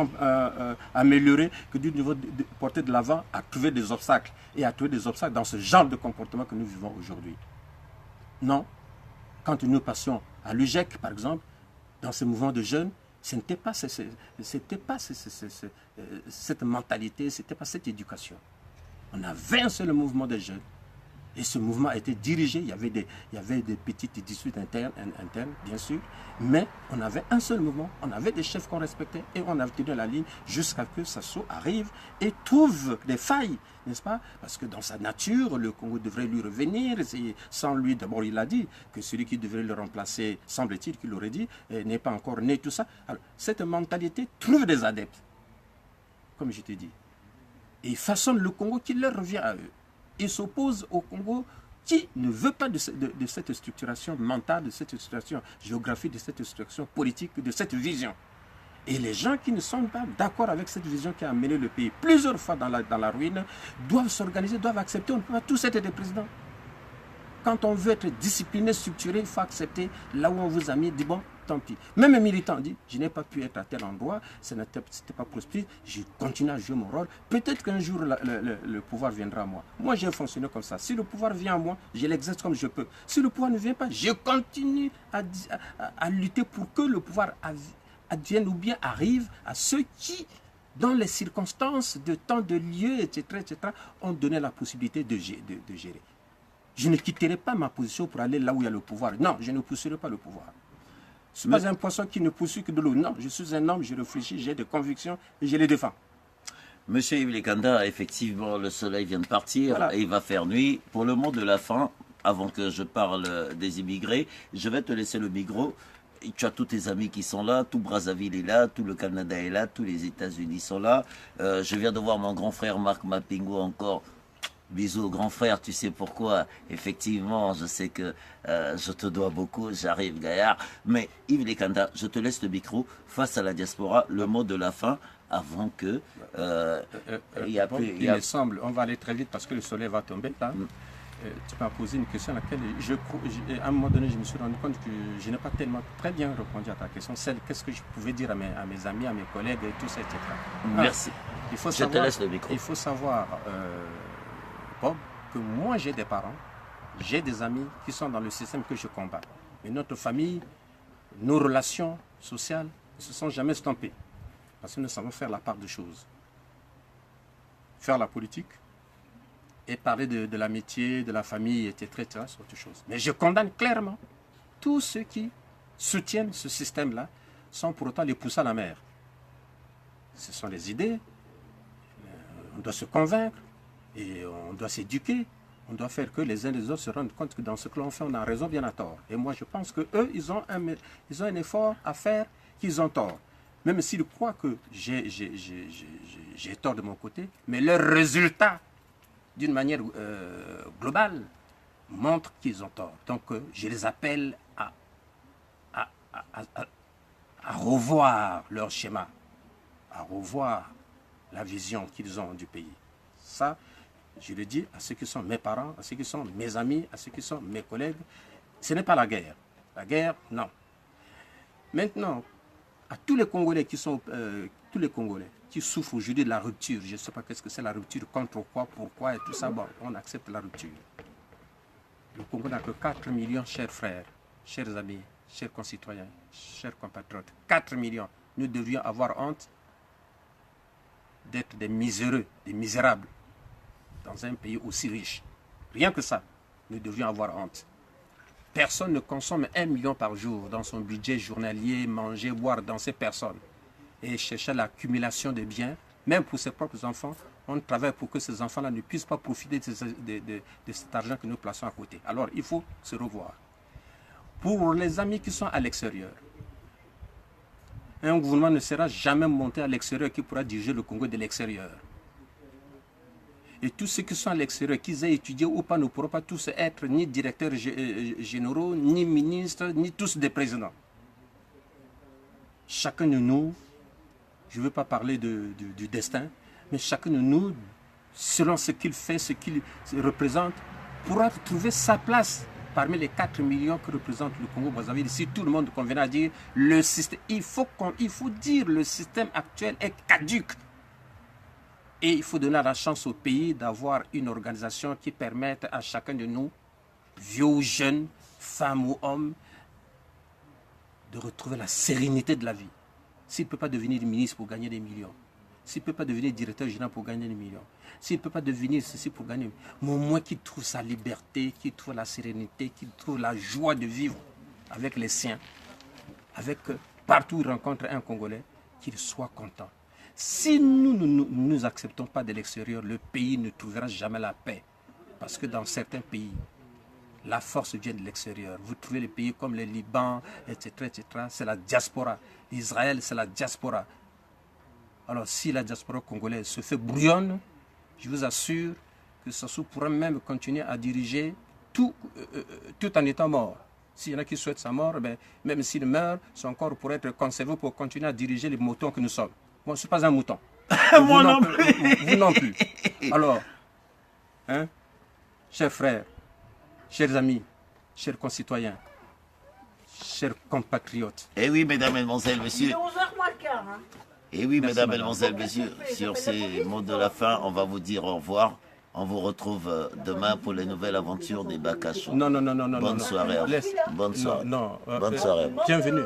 améliorer, que nous devons porter de l'avant à trouver des obstacles et à trouver des obstacles dans ce genre de comportement que nous vivons aujourd'hui. Non, quand nous passions à l'UGEC, par exemple, dans ce mouvement de jeunes, ce n'était pas, cette mentalité, ce n'était pas cette éducation. On avait un seul mouvement de jeunes. Et ce mouvement a été dirigé, il y avait des petites disputes internes, bien sûr, mais on avait un seul mouvement, on avait des chefs qu'on respectait et on avait tenu la ligne jusqu'à ce que Sassou arrive et trouve des failles, n'est-ce pas? Parce que dans sa nature, le Congo devrait lui revenir, sans lui, d'abord il a dit que celui qui devrait le remplacer, semble-t-il qu'il l'aurait dit, n'est pas encore né, tout ça. Alors, cette mentalité trouve des adeptes, comme je t'ai dit, et façonne le Congo qui leur revient à eux. Ils s'opposent au Congo qui ne veut pas de cette structuration mentale, de cette structuration géographique, de cette structuration politique, de cette vision. Et les gens qui ne sont pas d'accord avec cette vision qui a amené le pays plusieurs fois dans la ruine, doivent s'organiser, doivent accepter. On ne peut pas tous être des présidents. Quand on veut être discipliné, structuré, il faut accepter là où on vous a mis, dit bon, tant pis. Même un militant dit, je n'ai pas pu être à tel endroit, ce n'était pas possible, je continue à jouer mon rôle. Peut-être qu'un jour, le pouvoir viendra à moi. Moi, j'ai fonctionné comme ça. Si le pouvoir vient à moi, je l'exerce comme je peux. Si le pouvoir ne vient pas, je continue à lutter pour que le pouvoir advienne ou bien arrive à ceux qui, dans les circonstances de temps, de lieu, etc., ont donné la possibilité de gérer. Je ne quitterai pas ma position pour aller là où il y a le pouvoir. Non, je ne pousserai pas le pouvoir. Je ne suis pas un poisson qui ne poursuit que de l'eau. Non, je suis un homme, je réfléchis, j'ai des convictions et je les défends. Monsieur Yves Lekanda, effectivement, le soleil vient de partir, voilà. Et il va faire nuit. Pour le mot de la fin, avant que je parle des immigrés, je vais te laisser le micro. Tu as tous tes amis qui sont là, tout Brazzaville est là, tout le Canada est là, tous les États-Unis sont là. Je viens de voir mon grand frère Marc Mapingu encore. Bisous grand frère, tu sais pourquoi? Effectivement, je sais que je te dois beaucoup, j'arrive Gaillard. Mais Yves Lekanda, je te laisse le micro face à la diaspora, le mot de la fin, avant que... il me semble, on va aller très vite parce que le soleil va tomber là. tu m'as posé une question à laquelle, à un moment donné, je me suis rendu compte que je n'ai pas tellement très bien répondu à ta question. Qu'est-ce que je pouvais dire à mes amis, à mes collègues, et tout ça, etc. Merci. Je te laisse le micro. Il faut savoir, Bob, que moi, j'ai des parents, j'ai des amis qui sont dans le système que je combats. Mais notre famille, nos relations sociales ne se sont jamais estampées. Parce que nous savons faire la part des choses. Faire la politique et parler de l'amitié, de la famille, etc., c'est autre chose. Mais je condamne clairement tous ceux qui soutiennent ce système-là sans pour autant les pousser à la mer. Ce sont les idées, on doit se convaincre et on doit s'éduquer. On doit faire que les uns les autres se rendent compte que dans ce que l'on fait, on a raison bien à tort. Et moi, je pense qu'eux, ils ont un effort à faire qu'ils ont tort. Même s'ils croient que j'ai tort de mon côté, mais leurs résultats, d'une manière globale, montrent qu'ils ont tort. Donc, je les appelle à revoir leur schéma, à revoir la vision qu'ils ont du pays. Ça, je le dis à ceux qui sont mes parents, à ceux qui sont mes amis, à ceux qui sont mes collègues. Ce n'est pas la guerre. La guerre, non. Maintenant, à tous les Congolais qui souffrent aujourd'hui de la rupture, je ne sais pas qu'est-ce que c'est la rupture, contre quoi, pourquoi et tout ça, bon, on accepte la rupture. Le Congo n'a que 4 millions, chers frères, chers amis, chers concitoyens, chers compatriotes. 4 millions. Nous devrions avoir honte d'être des miséreux, des misérables dans un pays aussi riche. Rien que ça, nous devrions avoir honte. Personne ne consomme 1 million par jour dans son budget journalier, manger, boire, danser, personne. Et chercher l'accumulation de biens, même pour ses propres enfants, on travaille pour que ces enfants-là ne puissent pas profiter de cet argent que nous plaçons à côté. Alors, il faut se revoir. Pour les amis qui sont à l'extérieur, un gouvernement ne sera jamais monté à l'extérieur qui pourra diriger le Congo de l'extérieur. Et tous ceux qui sont à l'extérieur, qu'ils aient étudié ou pas, ne pourront pas tous être ni directeurs généraux, ni ministres, ni tous des présidents. Chacun de nous, je ne veux pas parler du destin, mais chacun de nous, selon ce qu'il fait, ce qu'il représente, pourra trouver sa place parmi les 4 millions que représente le Congo-Brazzaville. Si tout le monde convenait à dire, le système, il faut dire le système actuel est caduc. Et il faut donner la chance au pays d'avoir une organisation qui permette à chacun de nous, vieux ou jeunes, femmes ou hommes, de retrouver la sérénité de la vie. S'il ne peut pas devenir ministre pour gagner des millions, s'il ne peut pas devenir directeur général pour gagner des millions, s'il ne peut pas devenir ceci pour gagner, mais au moins qu'il trouve sa liberté, qu'il trouve la sérénité, qu'il trouve la joie de vivre avec les siens, avec partout où il rencontre un Congolais, qu'il soit content. Si nous ne acceptons pas de l'extérieur, le pays ne trouvera jamais la paix. Parce que dans certains pays, la force vient de l'extérieur. Vous trouvez les pays comme le Liban, etc., c'est la diaspora. Israël, c'est la diaspora. Alors si la diaspora congolaise se fait brouillonne, je vous assure que Sassou pourra même continuer à diriger tout en étant mort. S'il y en a qui souhaitent sa mort, ben, même s'il meurt, son corps pourrait être conservé pour continuer à diriger les moutons que nous sommes. Moi, je ne suis pas un mouton. Moi non plus. Vous non plus. Alors, hein, chers frères, chers amis, chers concitoyens, chers compatriotes. Eh oui, mesdames, mesdemoiselles, messieurs. Il est 11h moins le quart. Hein. Eh oui, mesdames, mesdemoiselles, messieurs, sur ces mots de la fin, on va vous dire au revoir. On vous retrouve demain pour les nouvelles aventures des Bacs à Chaud. Non. Bonne soirée. Bonne soirée. Bonne soirée. Bienvenue.